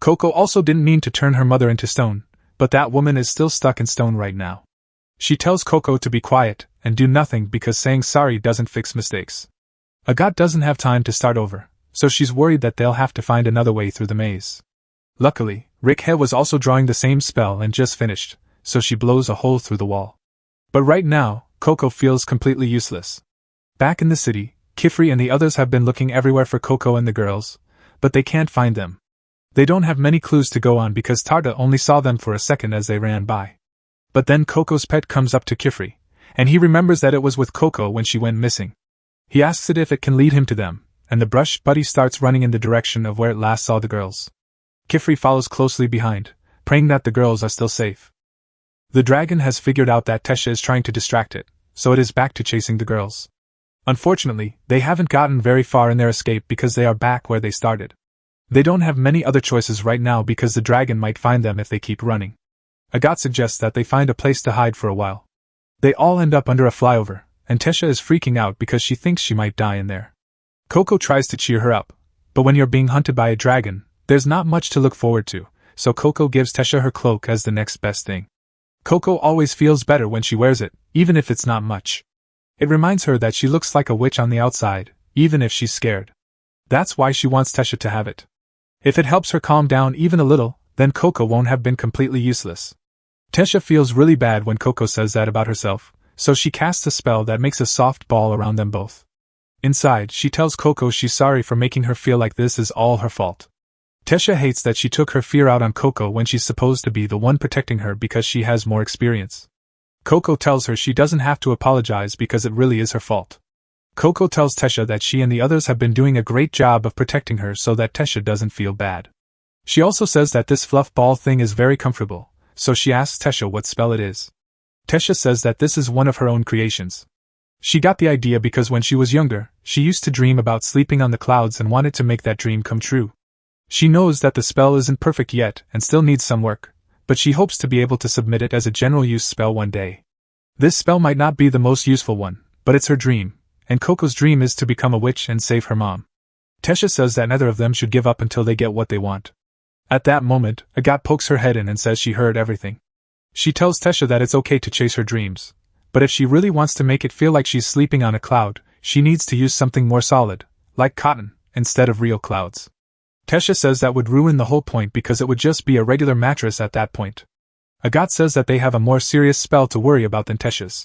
Coco also didn't mean to turn her mother into stone, but that woman is still stuck in stone right now. She tells Coco to be quiet and do nothing because saying sorry doesn't fix mistakes. Agat doesn't have time to start over, so she's worried that they'll have to find another way through the maze. Luckily, Rickhe was also drawing the same spell and just finished, so she blows a hole through the wall. But right now, Coco feels completely useless. Back in the city, Kifri and the others have been looking everywhere for Coco and the girls, but they can't find them. They don't have many clues to go on because Tarta only saw them for a second as they ran by. But then Coco's pet comes up to Kifri, and he remembers that it was with Coco when she went missing. He asks it if it can lead him to them, and the brush buddy starts running in the direction of where it last saw the girls. Kifri follows closely behind, praying that the girls are still safe. The dragon has figured out that Tesha is trying to distract it, so it is back to chasing the girls. Unfortunately, they haven't gotten very far in their escape because they are back where they started. They don't have many other choices right now because the dragon might find them if they keep running. Agat suggests that they find a place to hide for a while. They all end up under a flyover, and Tesha is freaking out because she thinks she might die in there. Coco tries to cheer her up, but when you're being hunted by a dragon, there's not much to look forward to, so Coco gives Tesha her cloak as the next best thing. Coco always feels better when she wears it, even if it's not much. It reminds her that she looks like a witch on the outside, even if she's scared. That's why she wants Tesha to have it. If it helps her calm down even a little, then Coco won't have been completely useless. Tesha feels really bad when Coco says that about herself, so she casts a spell that makes a soft ball around them both. Inside, she tells Coco she's sorry for making her feel like this is all her fault. Tesha hates that she took her fear out on Coco when she's supposed to be the one protecting her because she has more experience. Coco tells her she doesn't have to apologize because it really is her fault. Coco tells Tesha that she and the others have been doing a great job of protecting her so that Tesha doesn't feel bad. She also says that this fluff ball thing is very comfortable, so she asks Tesha what spell it is. Tesha says that this is one of her own creations. She got the idea because when she was younger, she used to dream about sleeping on the clouds and wanted to make that dream come true. She knows that the spell isn't perfect yet and still needs some work, but she hopes to be able to submit it as a general use spell one day. This spell might not be the most useful one, but it's her dream, and Coco's dream is to become a witch and save her mom. Tesha says that neither of them should give up until they get what they want. At that moment, Agathe pokes her head in and says she heard everything. She tells Tesha that it's okay to chase her dreams, but if she really wants to make it feel like she's sleeping on a cloud, she needs to use something more solid, like cotton, instead of real clouds. Tesha says that would ruin the whole point because it would just be a regular mattress at that point. Agathe says that they have a more serious spell to worry about than Tesha's.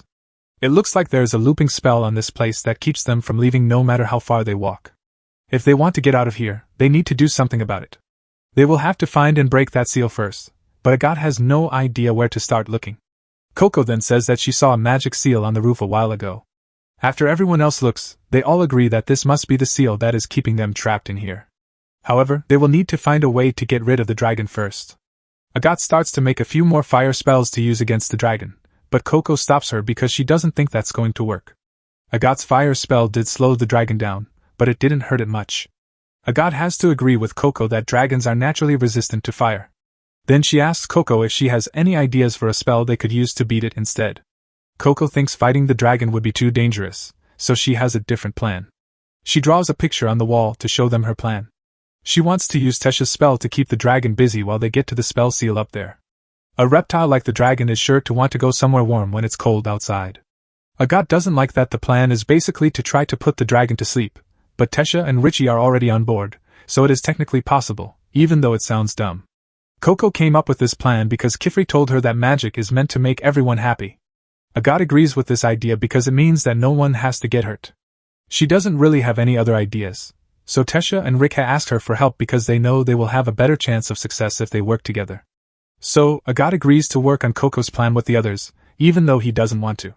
It looks like there's a looping spell on this place that keeps them from leaving no matter how far they walk. If they want to get out of here, they need to do something about it. They will have to find and break that seal first, but Agathe has no idea where to start looking. Coco then says that she saw a magic seal on the roof a while ago. After everyone else looks, they all agree that this must be the seal that is keeping them trapped in here. However, they will need to find a way to get rid of the dragon first. Agathe starts to make a few more fire spells to use against the dragon, but Coco stops her because she doesn't think that's going to work. Agathe's fire spell did slow the dragon down, but it didn't hurt it much. Agathe has to agree with Coco that dragons are naturally resistant to fire. Then she asks Coco if she has any ideas for a spell they could use to beat it instead. Coco thinks fighting the dragon would be too dangerous, so she has a different plan. She draws a picture on the wall to show them her plan. She wants to use Tesha's spell to keep the dragon busy while they get to the spell seal up there. A reptile like the dragon is sure to want to go somewhere warm when it's cold outside. Agathe doesn't like that the plan is basically to try to put the dragon to sleep, but Tesha and Richie are already on board, so it is technically possible, even though it sounds dumb. Coco came up with this plan because Kifri told her that magic is meant to make everyone happy. Agathe agrees with this idea because it means that no one has to get hurt. She doesn't really have any other ideas, so Tesha and Rikha ask her for help because they know they will have a better chance of success if they work together. So, Agathe agrees to work on Coco's plan with the others, even though he doesn't want to.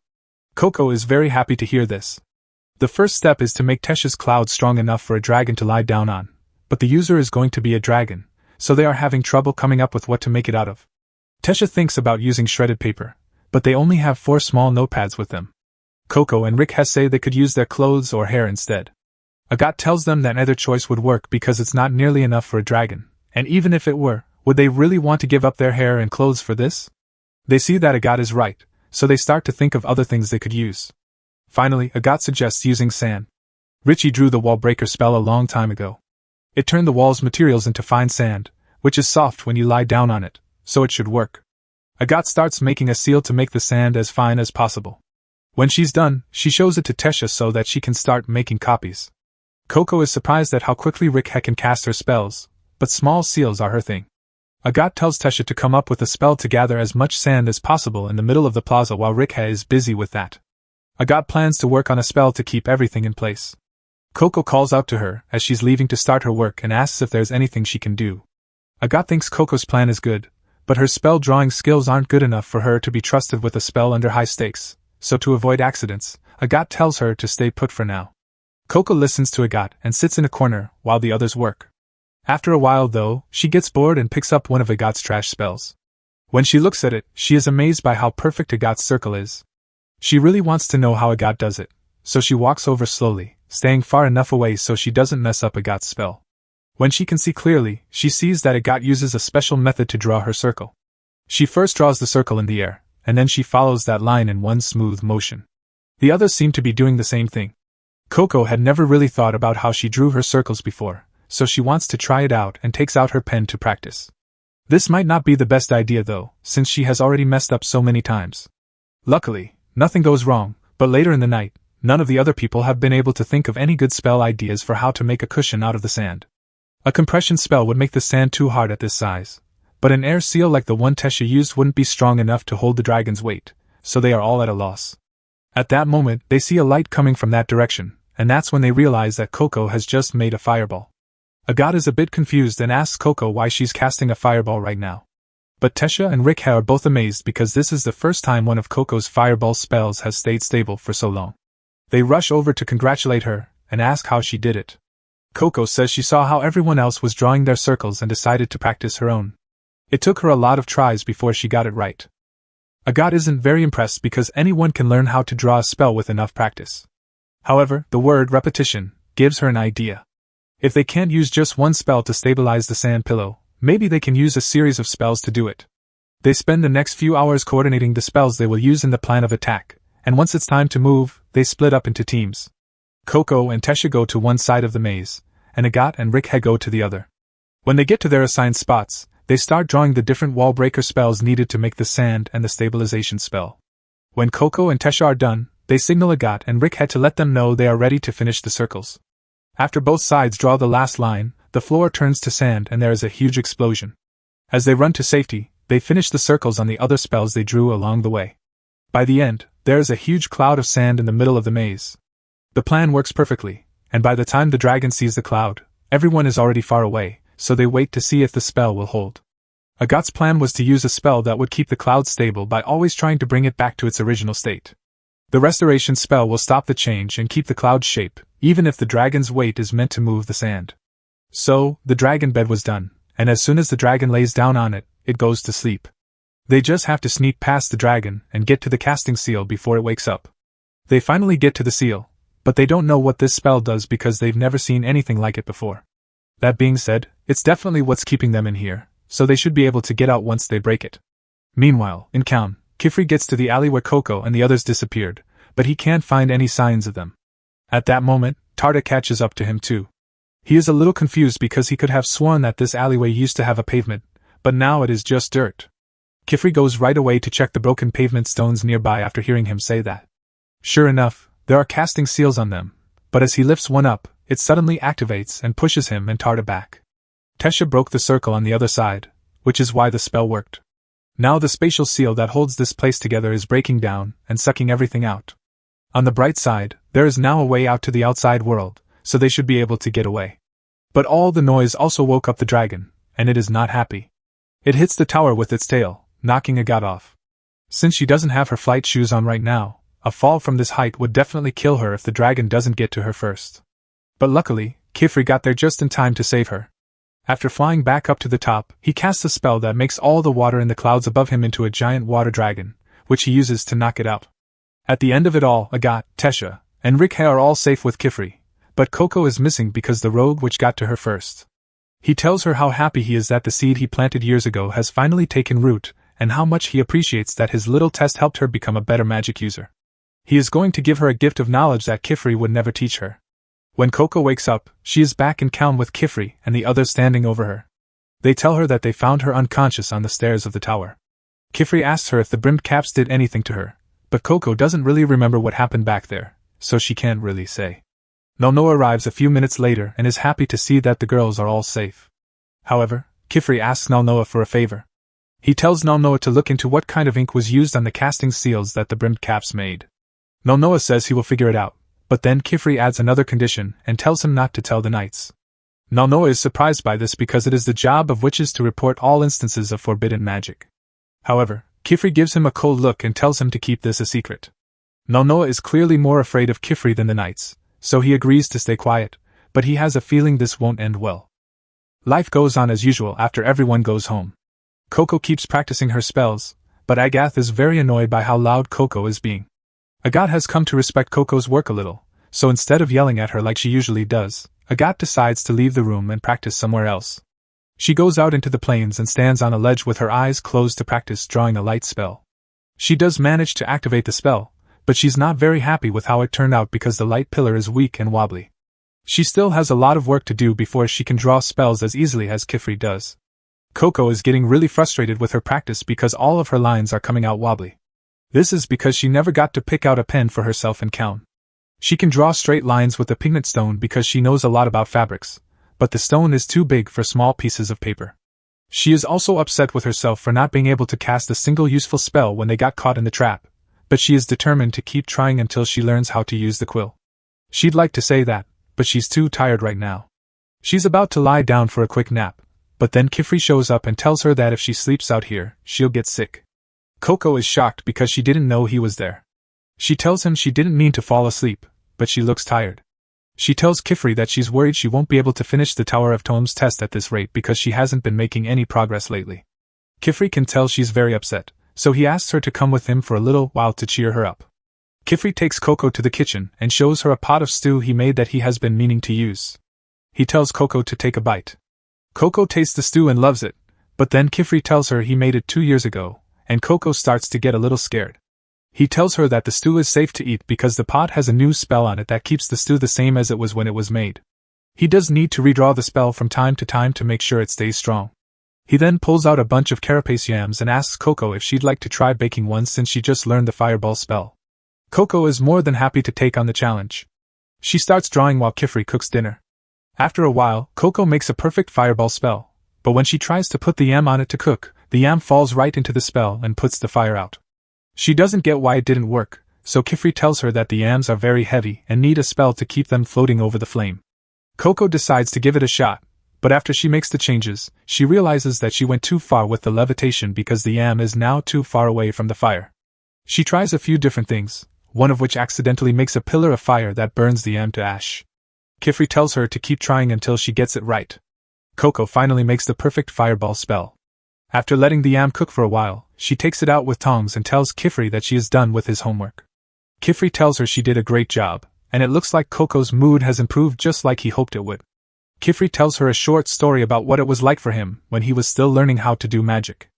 Coco is very happy to hear this. The first step is to make Tesha's cloud strong enough for a dragon to lie down on, but the user is going to be a dragon, so they are having trouble coming up with what to make it out of. Tesha thinks about using shredded paper, but they only have 4 small notepads with them. Coco and Rikha say they could use their clothes or hair instead. Agathe tells them that neither choice would work because it's not nearly enough for a dragon, and even if it were, would they really want to give up their hair and clothes for this? They see that Agathe is right, so they start to think of other things they could use. Finally, Agathe suggests using sand. Richie drew the wall breaker spell a long time ago. It turned the wall's materials into fine sand, which is soft when you lie down on it, so it should work. Agathe starts making a seal to make the sand as fine as possible. When she's done, she shows it to Tesha so that she can start making copies. Coco is surprised at how quickly Rikha can cast her spells, but small seals are her thing. Agathe tells Tesha to come up with a spell to gather as much sand as possible in the middle of the plaza while Rikha is busy with that. Agathe plans to work on a spell to keep everything in place. Coco calls out to her as she's leaving to start her work and asks if there's anything she can do. Agathe thinks Coco's plan is good, but her spell drawing skills aren't good enough for her to be trusted with a spell under high stakes, so to avoid accidents, Agathe tells her to stay put for now. Coco listens to Agathe and sits in a corner while the others work. After a while, though, she gets bored and picks up one of Agathe's trash spells. When she looks at it, she is amazed by how perfect Agathe's circle is. She really wants to know how Agathe does it, so she walks over slowly, staying far enough away so she doesn't mess up Agathe's spell. When she can see clearly, she sees that Agathe uses a special method to draw her circle. She first draws the circle in the air, and then she follows that line in one smooth motion. The others seem to be doing the same thing. Coco had never really thought about how she drew her circles before, so she wants to try it out and takes out her pen to practice. This might not be the best idea though, since she has already messed up so many times. Luckily, nothing goes wrong, but later in the night, none of the other people have been able to think of any good spell ideas for how to make a cushion out of the sand. A compression spell would make the sand too hard at this size, but an air seal like the one Tesha used wouldn't be strong enough to hold the dragon's weight, so they are all at a loss. At that moment, they see a light coming from that direction, and that's when they realize that Coco has just made a fireball. Agathe is a bit confused and asks Coco why she's casting a fireball right now. But Tesha and Rikha are both amazed because this is the first time one of Coco's fireball spells has stayed stable for so long. They rush over to congratulate her and ask how she did it. Coco says she saw how everyone else was drawing their circles and decided to practice her own. It took her a lot of tries before she got it right. Agathe isn't very impressed because anyone can learn how to draw a spell with enough practice. However, the word repetition gives her an idea. If they can't use just one spell to stabilize the sand pillow, maybe they can use a series of spells to do it. They spend the next few hours coordinating the spells they will use in the plan of attack, and once it's time to move, they split up into teams. Coco and Tesha go to one side of the maze, and Agathe and Rickhe go to the other. When they get to their assigned spots, they start drawing the different wall breaker spells needed to make the sand and the stabilization spell. When Coco and Tesha are done, they signal Agathe and Rickhe to let them know they are ready to finish the circles. After both sides draw the last line, the floor turns to sand and there is a huge explosion. As they run to safety, they finish the circles on the other spells they drew along the way. By the end, there is a huge cloud of sand in the middle of the maze. The plan works perfectly, and by the time the dragon sees the cloud, everyone is already far away, so they wait to see if the spell will hold. Agathe's plan was to use a spell that would keep the cloud stable by always trying to bring it back to its original state. The restoration spell will stop the change and keep the cloud's shape, even if the dragon's weight is meant to move the sand. So, the dragon bed was done, and as soon as the dragon lays down on it, it goes to sleep. They just have to sneak past the dragon and get to the casting seal before it wakes up. They finally get to the seal, but they don't know what this spell does because they've never seen anything like it before. That being said, it's definitely what's keeping them in here, so they should be able to get out once they break it. Meanwhile, in Kaun, Kifri gets to the alley where Coco and the others disappeared, but he can't find any signs of them. At that moment, Tarda catches up to him too. He is a little confused because he could have sworn that this alleyway used to have a pavement, but now it is just dirt. Kifri goes right away to check the broken pavement stones nearby after hearing him say that. Sure enough, there are casting seals on them, but as he lifts one up, it suddenly activates and pushes him and Tarda back. Tesha broke the circle on the other side, which is why the spell worked. Now the spatial seal that holds this place together is breaking down and sucking everything out. On the bright side, there is now a way out to the outside world, so they should be able to get away. But all the noise also woke up the dragon, and it is not happy. It hits the tower with its tail, knocking Agathe off. Since she doesn't have her flight shoes on right now, a fall from this height would definitely kill her if the dragon doesn't get to her first. But luckily, Kifri got there just in time to save her. After flying back up to the top, he casts a spell that makes all the water in the clouds above him into a giant water dragon, which he uses to knock it out. At the end of it all, Agathe, Tesha, and Rickhe are all safe with Kifri, but Coco is missing because the rogue witch got to her first. He tells her how happy he is that the seed he planted years ago has finally taken root, and how much he appreciates that his little test helped her become a better magic user. He is going to give her a gift of knowledge that Kifri would never teach her. When Coco wakes up, she is back in Kaun with Kifri and the others standing over her. They tell her that they found her unconscious on the stairs of the tower. Kifri asks her if the brimmed caps did anything to her, but Coco doesn't really remember what happened back there, so she can't really say. Nono arrives a few minutes later and is happy to see that the girls are all safe. However, Kifri asks Nalnoa for a favor. He tells Nalnoa to look into what kind of ink was used on the casting seals that the brimmed caps made. Nalnoa says he will figure it out, but then Kifri adds another condition and tells him not to tell the knights. Nalnoa is surprised by this because it is the job of witches to report all instances of forbidden magic. However, Kifri gives him a cold look and tells him to keep this a secret. Nalnoa is clearly more afraid of Kifri than the knights, so he agrees to stay quiet, but he has a feeling this won't end well. Life goes on as usual after everyone goes home. Coco keeps practicing her spells, but Agathe is very annoyed by how loud Coco is being. Agathe has come to respect Coco's work a little, so instead of yelling at her like she usually does, Agathe decides to leave the room and practice somewhere else. She goes out into the plains and stands on a ledge with her eyes closed to practice drawing a light spell. She does manage to activate the spell, but she's not very happy with how it turned out because the light pillar is weak and wobbly. She still has a lot of work to do before she can draw spells as easily as Kifri does. Coco is getting really frustrated with her practice because all of her lines are coming out wobbly. This is because she never got to pick out a pen for herself in Kaun. She can draw straight lines with the pigment stone because she knows a lot about fabrics, but the stone is too big for small pieces of paper. She is also upset with herself for not being able to cast a single useful spell when they got caught in the trap, but she is determined to keep trying until she learns how to use the quill. She'd like to say that, but she's too tired right now. She's about to lie down for a quick nap, but then Kifri shows up and tells her that if she sleeps out here, she'll get sick. Coco is shocked because she didn't know he was there. She tells him she didn't mean to fall asleep, but she looks tired. She tells Kifri that she's worried she won't be able to finish the Tower of Tomes test at this rate because she hasn't been making any progress lately. Kifri can tell she's very upset, so he asks her to come with him for a little while to cheer her up. Kifri takes Coco to the kitchen and shows her a pot of stew he made that he has been meaning to use. He tells Coco to take a bite. Coco tastes the stew and loves it, But then Kifri tells her he made it 2 years ago, and Coco starts to get a little scared. He tells her that the stew is safe to eat because the pot has a new spell on it that keeps the stew the same as it was when it was made. He does need to redraw the spell from time to time to make sure it stays strong. He then pulls out a bunch of carapace yams and asks Coco if she'd like to try baking one since she just learned the fireball spell. Coco is more than happy to take on the challenge. She starts drawing while Kifri cooks dinner. After a while, Coco makes a perfect fireball spell, but when she tries to put the yam on it to cook, the yam falls right into the spell and puts the fire out. She doesn't get why it didn't work, so Kifri tells her that the yams are very heavy and need a spell to keep them floating over the flame. Coco decides to give it a shot, but after she makes the changes, she realizes that she went too far with the levitation because the yam is now too far away from the fire. She tries a few different things, one of which accidentally makes a pillar of fire that burns the yam to ash. Kifri tells her to keep trying until she gets it right. Coco finally makes the perfect fireball spell. After letting the yam cook for a while, she takes it out with tongs and tells Kifri that she is done with his homework. Kifri tells her she did a great job, and it looks like Coco's mood has improved just like he hoped it would. Kifri tells her a short story about what it was like for him when he was still learning how to do magic.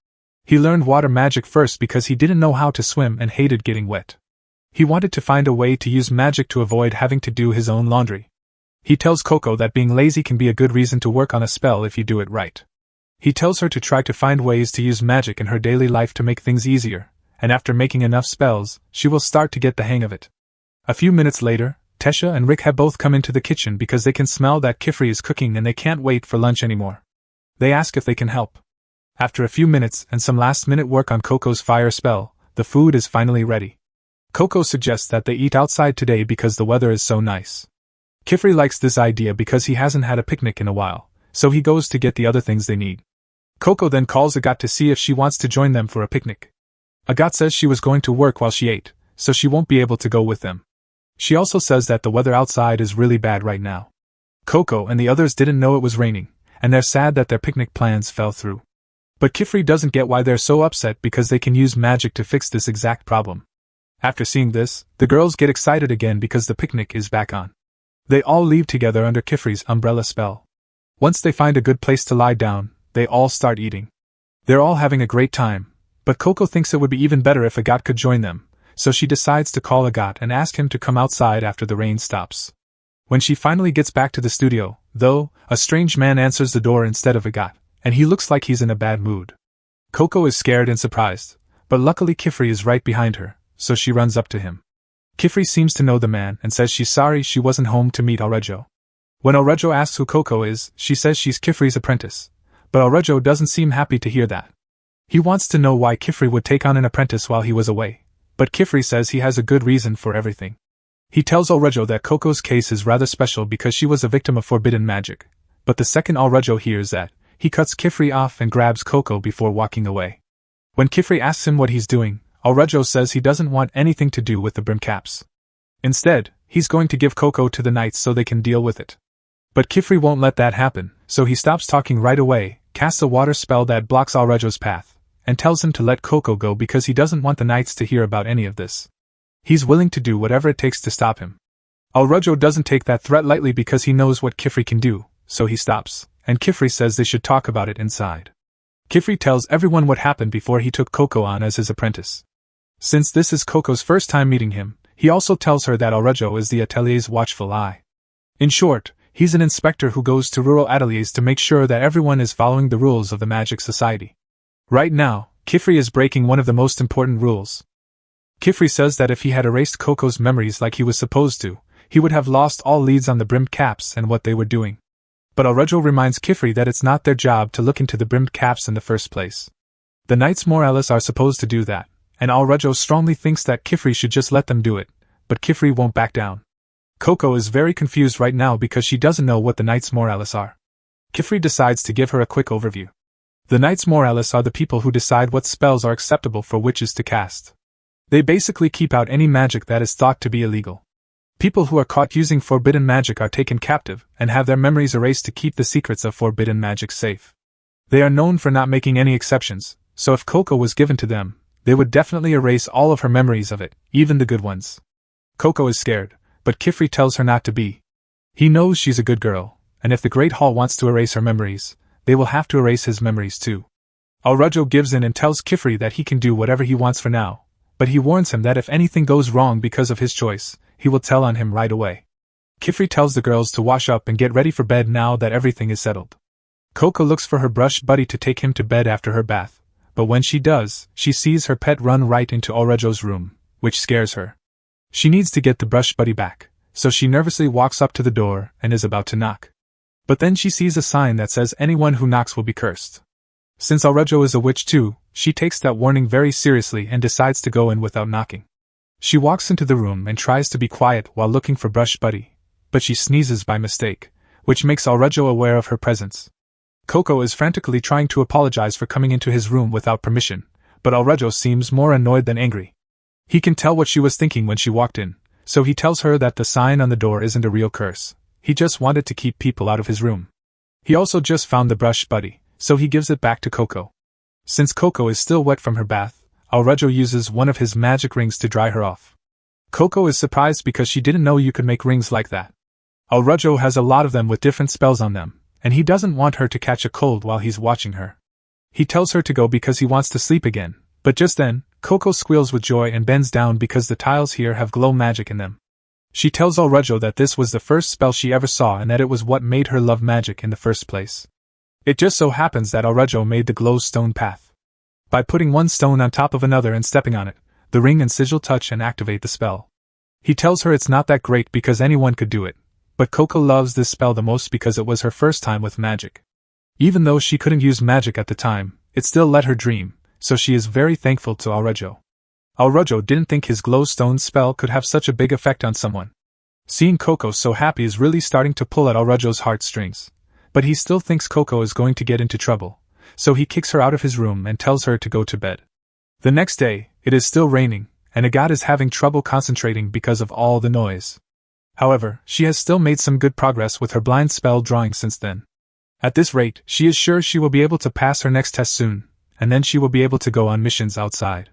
He learned water magic first because he didn't know how to swim and hated getting wet. He wanted to find a way to use magic to avoid having to do his own laundry. He tells Coco that being lazy can be a good reason to work on a spell if you do it right. He tells her to try to find ways to use magic in her daily life to make things easier, and after making enough spells, she will start to get the hang of it. A few minutes later, Tesha and Rick have both come into the kitchen because they can smell that Kifri is cooking and they can't wait for lunch anymore. They ask if they can help. After a few minutes and some last-minute work on Coco's fire spell, the food is finally ready. Coco suggests that they eat outside today because the weather is so nice. Kifri likes this idea because he hasn't had a picnic in a while, so he goes to get the other things they need. Coco then calls Agathe to see if she wants to join them for a picnic. Agathe says she was going to work while she ate, so she won't be able to go with them. She also says that the weather outside is really bad right now. Coco and the others didn't know it was raining, and they're sad that their picnic plans fell through. But Kifri doesn't get why they're so upset because they can use magic to fix this exact problem. After seeing this, the girls get excited again because the picnic is back on. They all leave together under Kifri's umbrella spell. Once they find a good place to lie down, they all start eating. They're all having a great time, but Coco thinks it would be even better if Agathe could join them, so she decides to call Agathe and ask him to come outside after the rain stops. When she finally gets back to the studio, though, a strange man answers the door instead of Agathe, and he looks like he's in a bad mood. Coco is scared and surprised, but luckily Kifri is right behind her, so she runs up to him. Kifri seems to know the man and says she's sorry she wasn't home to meet Aurejo. When Aurejo asks who Coco is, she says she's Kifri's apprentice, but Aurejo doesn't seem happy to hear that. He wants to know why Kifri would take on an apprentice while he was away, but Kifri says he has a good reason for everything. He tells Aurejo that Coco's case is rather special because she was a victim of forbidden magic, but the second Aurejo hears that, he cuts Kifri off and grabs Coco before walking away. When Kifri asks him what he's doing, Aurejo says he doesn't want anything to do with the brim caps. Instead, he's going to give Coco to the knights so they can deal with it. But Kifri won't let that happen, so he stops talking right away, casts a water spell that blocks Aurejo's path, and tells him to let Coco go because he doesn't want the knights to hear about any of this. He's willing to do whatever it takes to stop him. Aurejo doesn't take that threat lightly because he knows what Kifri can do, so he stops, and Kifri says they should talk about it inside. Kifri tells everyone what happened before he took Coco on as his apprentice. Since this is Coco's first time meeting him, he also tells her that Aurejo is the Atelier's watchful eye. In short, he's an inspector who goes to rural ateliers to make sure that everyone is following the rules of the Magic Society. Right now, Kifri is breaking one of the most important rules. Kifri says that if he had erased Coco's memories like he was supposed to, he would have lost all leads on the brimmed caps and what they were doing. But Aurejo reminds Kifri that it's not their job to look into the brimmed caps in the first place. The Knights Moralis are supposed to do that, and Aurejo strongly thinks that Kifri should just let them do it, but Kifri won't back down. Coco is very confused right now because she doesn't know what the Knights Moralis are. Kifri decides to give her a quick overview. The Knights Moralis are the people who decide what spells are acceptable for witches to cast. They basically keep out any magic that is thought to be illegal. People who are caught using forbidden magic are taken captive and have their memories erased to keep the secrets of forbidden magic safe. They are known for not making any exceptions, so if Coco was given to them, they would definitely erase all of her memories of it, even the good ones. Coco is scared, but Kifri tells her not to be. He knows she's a good girl, and if the Great Hall wants to erase her memories, they will have to erase his memories too. Alrejo gives in and tells Kifri that he can do whatever he wants for now, but he warns him that if anything goes wrong because of his choice, he will tell on him right away. Kifri tells the girls to wash up and get ready for bed now that everything is settled. Coco looks for her brush buddy to take him to bed after her bath, but when she does, she sees her pet run right into Alrejo's room, which scares her. She needs to get the brush buddy back, so she nervously walks up to the door and is about to knock. But then she sees a sign that says anyone who knocks will be cursed. Since Alrejo is a witch too, she takes that warning very seriously and decides to go in without knocking. She walks into the room and tries to be quiet while looking for brush buddy, but she sneezes by mistake, which makes Alrejo aware of her presence. Coco is frantically trying to apologize for coming into his room without permission, but Alrejo seems more annoyed than angry. He can tell what she was thinking when she walked in, so he tells her that the sign on the door isn't a real curse. He just wanted to keep people out of his room. He also just found the brush buddy, so he gives it back to Coco. Since Coco is still wet from her bath, Alrejo uses one of his magic rings to dry her off. Coco is surprised because she didn't know you could make rings like that. Alrejo has a lot of them with different spells on them, and he doesn't want her to catch a cold while he's watching her. He tells her to go because he wants to sleep again, but just then, Coco squeals with joy and bends down because the tiles here have glow magic in them. She tells Alrejo that this was the first spell she ever saw and that it was what made her love magic in the first place. It just so happens that Alrejo made the glow stone path. By putting one stone on top of another and stepping on it, the ring and sigil touch and activate the spell. He tells her it's not that great because anyone could do it, but Coco loves this spell the most because it was her first time with magic. Even though she couldn't use magic at the time, it still let her dream, so she is very thankful to Alrejo. Alrejo didn't think his glowstone spell could have such a big effect on someone. Seeing Coco so happy is really starting to pull at Alrejo's heartstrings, but he still thinks Coco is going to get into trouble, so he kicks her out of his room and tells her to go to bed. The next day, it is still raining, and Agathe is having trouble concentrating because of all the noise. However, she has still made some good progress with her blind spell drawing since then. At this rate, she is sure she will be able to pass her next test soon, and then she will be able to go on missions outside.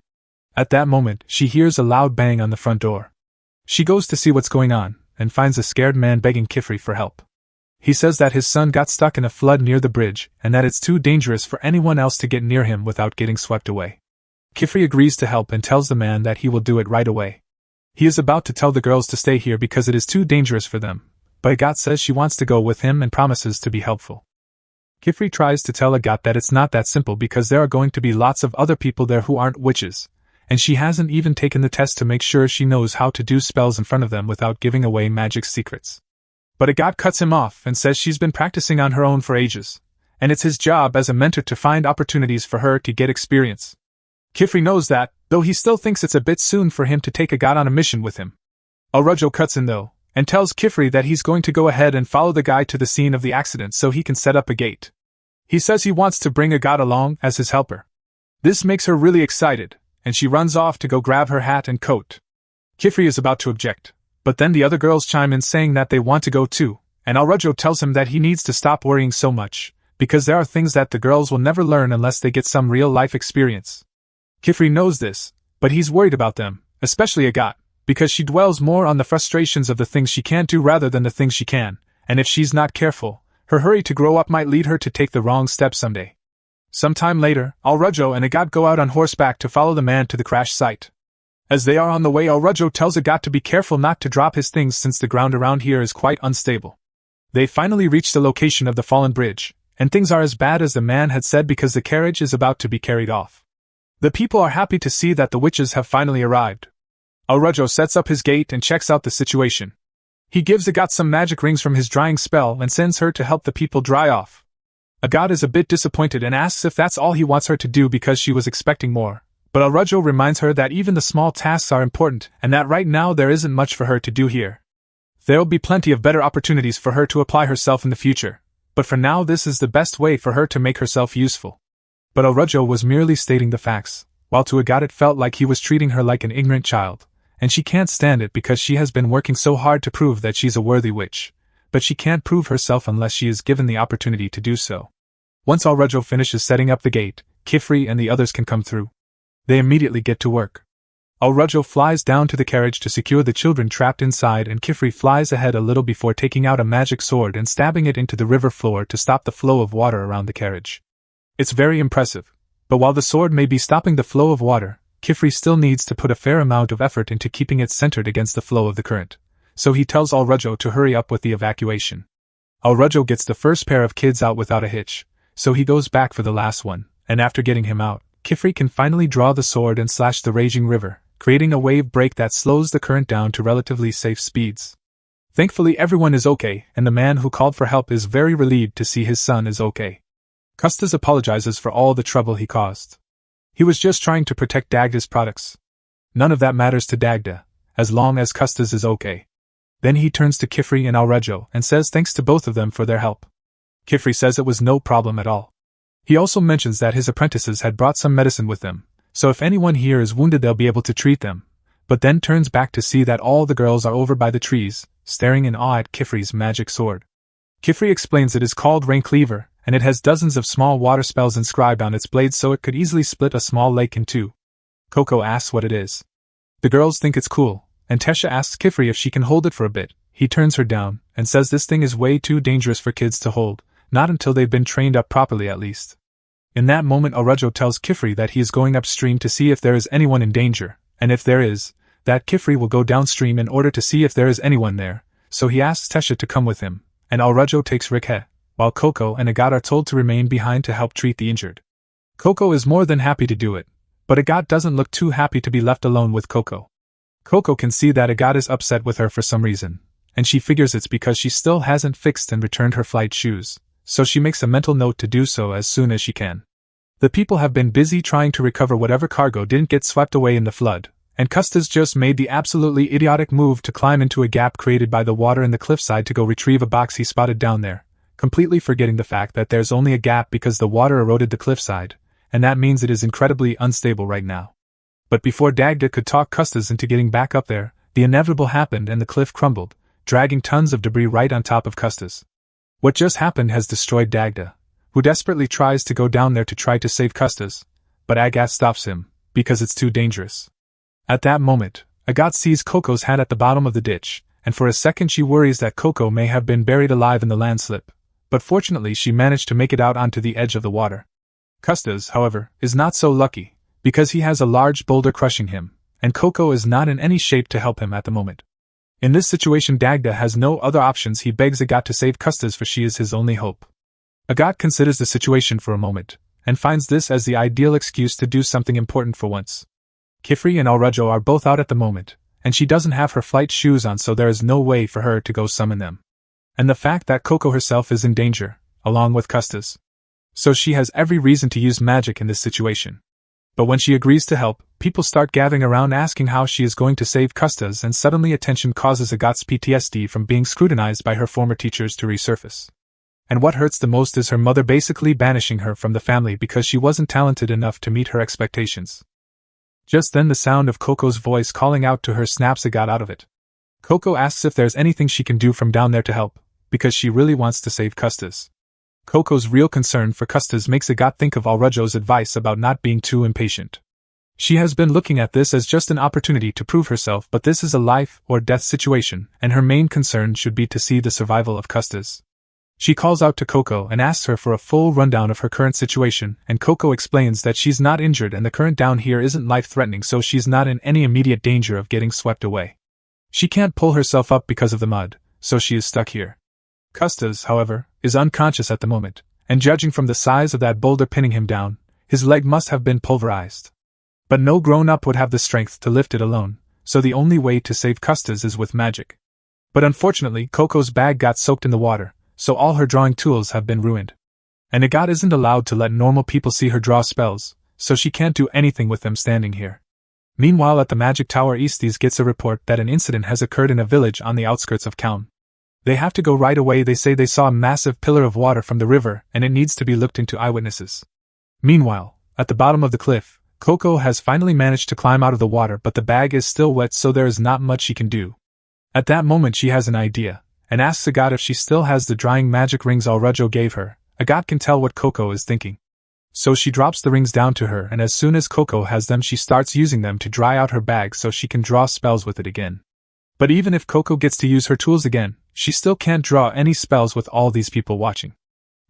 At that moment, she hears a loud bang on the front door. She goes to see what's going on, and finds a scared man begging Kifri for help. He says that his son got stuck in a flood near the bridge, and that it's too dangerous for anyone else to get near him without getting swept away. Kifri agrees to help and tells the man that he will do it right away. He is about to tell the girls to stay here because it is too dangerous for them, but Agathe says she wants to go with him and promises to be helpful. Kifri tries to tell Agathe that it's not that simple because there are going to be lots of other people there who aren't witches, and she hasn't even taken the test to make sure she knows how to do spells in front of them without giving away magic secrets. But Agathe cuts him off and says she's been practicing on her own for ages, and it's his job as a mentor to find opportunities for her to get experience. Kifri knows that, though he still thinks it's a bit soon for him to take Agathe on a mission with him. Alrejo cuts in though, and tells Kifri that he's going to go ahead and follow the guy to the scene of the accident so he can set up a gate. He says he wants to bring Agathe along as his helper. This makes her really excited, and she runs off to go grab her hat and coat. Kifri is about to object, but then the other girls chime in saying that they want to go too, and Alrejo tells him that he needs to stop worrying so much, because there are things that the girls will never learn unless they get some real-life experience. Kifri knows this, but he's worried about them, especially Agathe, because she dwells more on the frustrations of the things she can't do rather than the things she can, and if she's not careful, her hurry to grow up might lead her to take the wrong step someday. Sometime later, Alrejo and Agathe go out on horseback to follow the man to the crash site. As they are on the way, Alrejo tells Agathe to be careful not to drop his things since the ground around here is quite unstable. They finally reach the location of the fallen bridge, and things are as bad as the man had said because the carriage is about to be carried off. The people are happy to see that the witches have finally arrived. Alrejo sets up his gate and checks out the situation. He gives Agathe some magic rings from his drying spell and sends her to help the people dry off. Agathe is a bit disappointed and asks if that's all he wants her to do because she was expecting more, but Alrejo reminds her that even the small tasks are important and that right now there isn't much for her to do here. There'll be plenty of better opportunities for her to apply herself in the future, but for now this is the best way for her to make herself useful. But Alrejo was merely stating the facts, while to Agathe it felt like he was treating her like an ignorant child, and she can't stand it because she has been working so hard to prove that she's a worthy witch, but she can't prove herself unless she is given the opportunity to do so. Once Alrejo finishes setting up the gate, Kifri and the others can come through. They immediately get to work. Alrejo flies down to the carriage to secure the children trapped inside, and Kifri flies ahead a little before taking out a magic sword and stabbing it into the river floor to stop the flow of water around the carriage. It's very impressive, But while the sword may be stopping the flow of water, Kifri still needs to put a fair amount of effort into keeping it centered against the flow of the current. So he tells Alrujo to hurry up with the evacuation. Alrujo gets the first pair of kids out without a hitch, so he goes back for the last one, and after getting him out, Kifri can finally draw the sword and slash the raging river, creating a wave break that slows the current down to relatively safe speeds. Thankfully everyone is okay, and the man who called for help is very relieved to see his son is okay. Custis apologizes for all the trouble he caused. He was just trying to protect Dagda's products. None of that matters to Dagda, as long as Custis is okay. Then he turns to Kifri and Alrujo and says thanks to both of them for their help. Kifri says it was no problem at all. He also mentions that his apprentices had brought some medicine with them, so if anyone here is wounded they'll be able to treat them, but then turns back to see that all the girls are over by the trees, staring in awe at Kifri's magic sword. Kifri explains it is called Rain Cleaver, and it has dozens of small water spells inscribed on its blade so it could easily split a small lake in two. Coco asks what it is. The girls think it's cool, and Tesha asks Kifri if she can hold it for a bit. He turns her down, and says this thing is way too dangerous for kids to hold, not until they've been trained up properly at least. In that moment Alrujo tells Kifri that he is going upstream to see if there is anyone in danger, and if there is, that Kifri will go downstream in order to see if there is anyone there, so he asks Tesha to come with him, and Alrujo takes Rikhe, while Coco and Agat are told to remain behind to help treat the injured. Coco is more than happy to do it, but Agat doesn't look too happy to be left alone with Coco. Coco can see that Agat is upset with her for some reason, and she figures it's because she still hasn't fixed and returned her flight shoes, so she makes a mental note to do so as soon as she can. The people have been busy trying to recover whatever cargo didn't get swept away in the flood, and Custis just made the absolutely idiotic move to climb into a gap created by the water in the cliffside to go retrieve a box he spotted down there, completely forgetting the fact that there's only a gap because the water eroded the cliffside, and that means it is incredibly unstable right now. But before Dagda could talk Custis into getting back up there, the inevitable happened and the cliff crumbled, dragging tons of debris right on top of Custis. What just happened has destroyed Dagda, who desperately tries to go down there to try to save Custis, but Agat stops him, because it's too dangerous. At that moment, Agat sees Coco's hat at the bottom of the ditch, and for a second she worries that Coco may have been buried alive in the landslip, but fortunately she managed to make it out onto the edge of the water. Custis, however, is not so lucky, because he has a large boulder crushing him, and Coco is not in any shape to help him at the moment. In this situation Dagda has no other options. He begs Agat to save Custis for she is his only hope. Agat considers the situation for a moment, and finds this as the ideal excuse to do something important for once. Kifri and Alrujo are both out at the moment, and she doesn't have her flight shoes on, so there is no way for her to go summon them. And the fact that Coco herself is in danger, along with Custis. So she has every reason to use magic in this situation. But when she agrees to help, people start gathering around asking how she is going to save Custis, and suddenly attention causes Agat's PTSD from being scrutinized by her former teachers to resurface. And what hurts the most is her mother basically banishing her from the family because she wasn't talented enough to meet her expectations. Just then the sound of Coco's voice calling out to her snaps Agat out of it. Coco asks if there's anything she can do from down there to help, because she really wants to save Custis. Coco's real concern for Custis makes Agat think of Alrujo's advice about not being too impatient. She has been looking at this as just an opportunity to prove herself, but this is a life or death situation, and her main concern should be to see the survival of Custis. She calls out to Coco and asks her for a full rundown of her current situation, and Coco explains that she's not injured and the current down here isn't life-threatening, so she's not in any immediate danger of getting swept away. She can't pull herself up because of the mud, so she is stuck here. Custis, however, is unconscious at the moment, and judging from the size of that boulder pinning him down, his leg must have been pulverized. But no grown-up would have the strength to lift it alone, so the only way to save Custis is with magic. But unfortunately, Coco's bag got soaked in the water, so all her drawing tools have been ruined. And Agat isn't allowed to let normal people see her draw spells, so she can't do anything with them standing here. Meanwhile at the Magic Tower Easties gets a report that an incident has occurred in a village on the outskirts of Kaun. They have to go right away. They say they saw a massive pillar of water from the river and it needs to be looked into eyewitnesses. Meanwhile, at the bottom of the cliff, Coco has finally managed to climb out of the water, but the bag is still wet, so there is not much she can do. At that moment she has an idea, and asks Agat if she still has the drying magic rings Alrujo gave her. Agat can tell what Coco is thinking. So she drops the rings down to her, and as soon as Coco has them she starts using them to dry out her bag so she can draw spells with it again. But even if Coco gets to use her tools again, she still can't draw any spells with all these people watching.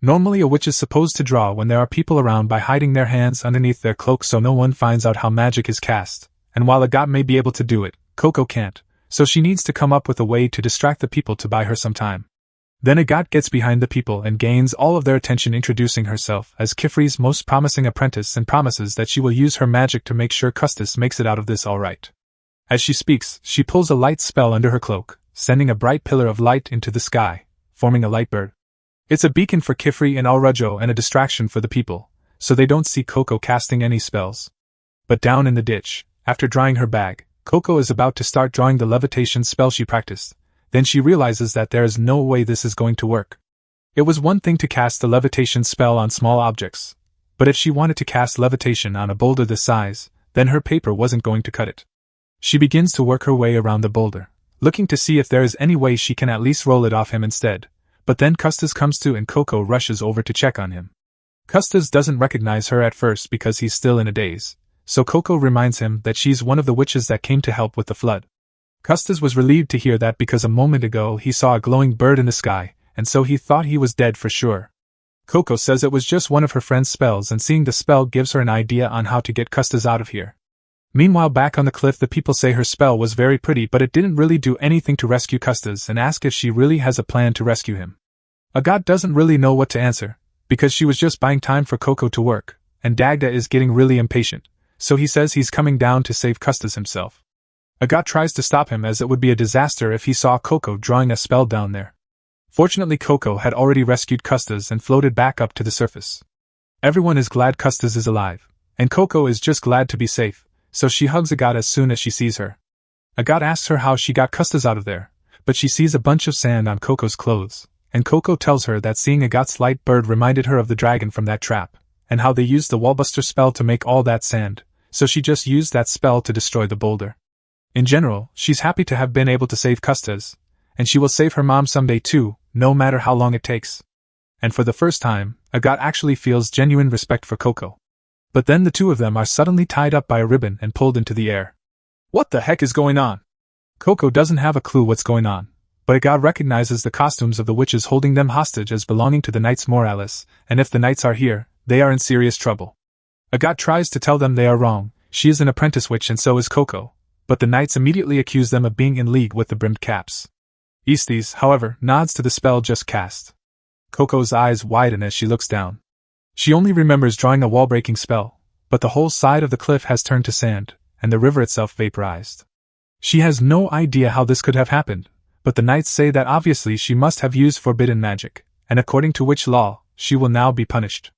Normally a witch is supposed to draw when there are people around by hiding their hands underneath their cloak so no one finds out how magic is cast, and while Agathe may be able to do it, Coco can't, so she needs to come up with a way to distract the people to buy her some time. Then Agathe gets behind the people and gains all of their attention, introducing herself as Kifri's most promising apprentice and promises that she will use her magic to make sure Custis makes it out of this alright. As she speaks, she pulls a light spell under her cloak, sending a bright pillar of light into the sky, forming a light bird. It's a beacon for Kifri and Alrujo and a distraction for the people, so they don't see Coco casting any spells. But down in the ditch, after drying her bag, Coco is about to start drawing the levitation spell she practiced. Then she realizes that there is no way this is going to work. It was one thing to cast the levitation spell on small objects, but if she wanted to cast levitation on a boulder this size, then her paper wasn't going to cut it. She begins to work her way around the boulder, looking to see if there is any way she can at least roll it off him instead. But then Custis comes to and Coco rushes over to check on him. Custis doesn't recognize her at first because he's still in a daze, so Coco reminds him that she's one of the witches that came to help with the flood. Custis was relieved to hear that because a moment ago he saw a glowing bird in the sky, and so he thought he was dead for sure. Coco says it was just one of her friend's spells, and seeing the spell gives her an idea on how to get Custis out of here. Meanwhile, back on the cliff, the people say her spell was very pretty, but it didn't really do anything to rescue Custis, and ask if she really has a plan to rescue him. Agathe doesn't really know what to answer, because she was just buying time for Coco to work, and Dagda is getting really impatient, so he says he's coming down to save Custis himself. Agathe tries to stop him as it would be a disaster if he saw Coco drawing a spell down there. Fortunately, Coco had already rescued Custis and floated back up to the surface. Everyone is glad Custis is alive, and Coco is just glad to be safe, so she hugs Agathe as soon as she sees her. Agathe asks her how she got Custis out of there, but she sees a bunch of sand on Coco's clothes, and Coco tells her that seeing Agathe's light bird reminded her of the dragon from that trap, and how they used the Wallbuster spell to make all that sand, so she just used that spell to destroy the boulder. In general, she's happy to have been able to save Custis, and she will save her mom someday too, no matter how long it takes. And for the first time, Agathe actually feels genuine respect for Coco. But then the two of them are suddenly tied up by a ribbon and pulled into the air. What the heck is going on? Coco doesn't have a clue what's going on, but Agathe recognizes the costumes of the witches holding them hostage as belonging to the Knights Morales, and if the Knights are here, they are in serious trouble. Agathe tries to tell them they are wrong, she is an apprentice witch and so is Coco, but the Knights immediately accuse them of being in league with the brimmed caps. Estes, however, nods to the spell just cast. Coco's eyes widen as she looks down. She only remembers drawing a wall-breaking spell, but the whole side of the cliff has turned to sand, and the river itself vaporized. She has no idea how this could have happened, but the Knights say that obviously she must have used forbidden magic, and according to witch law, she will now be punished.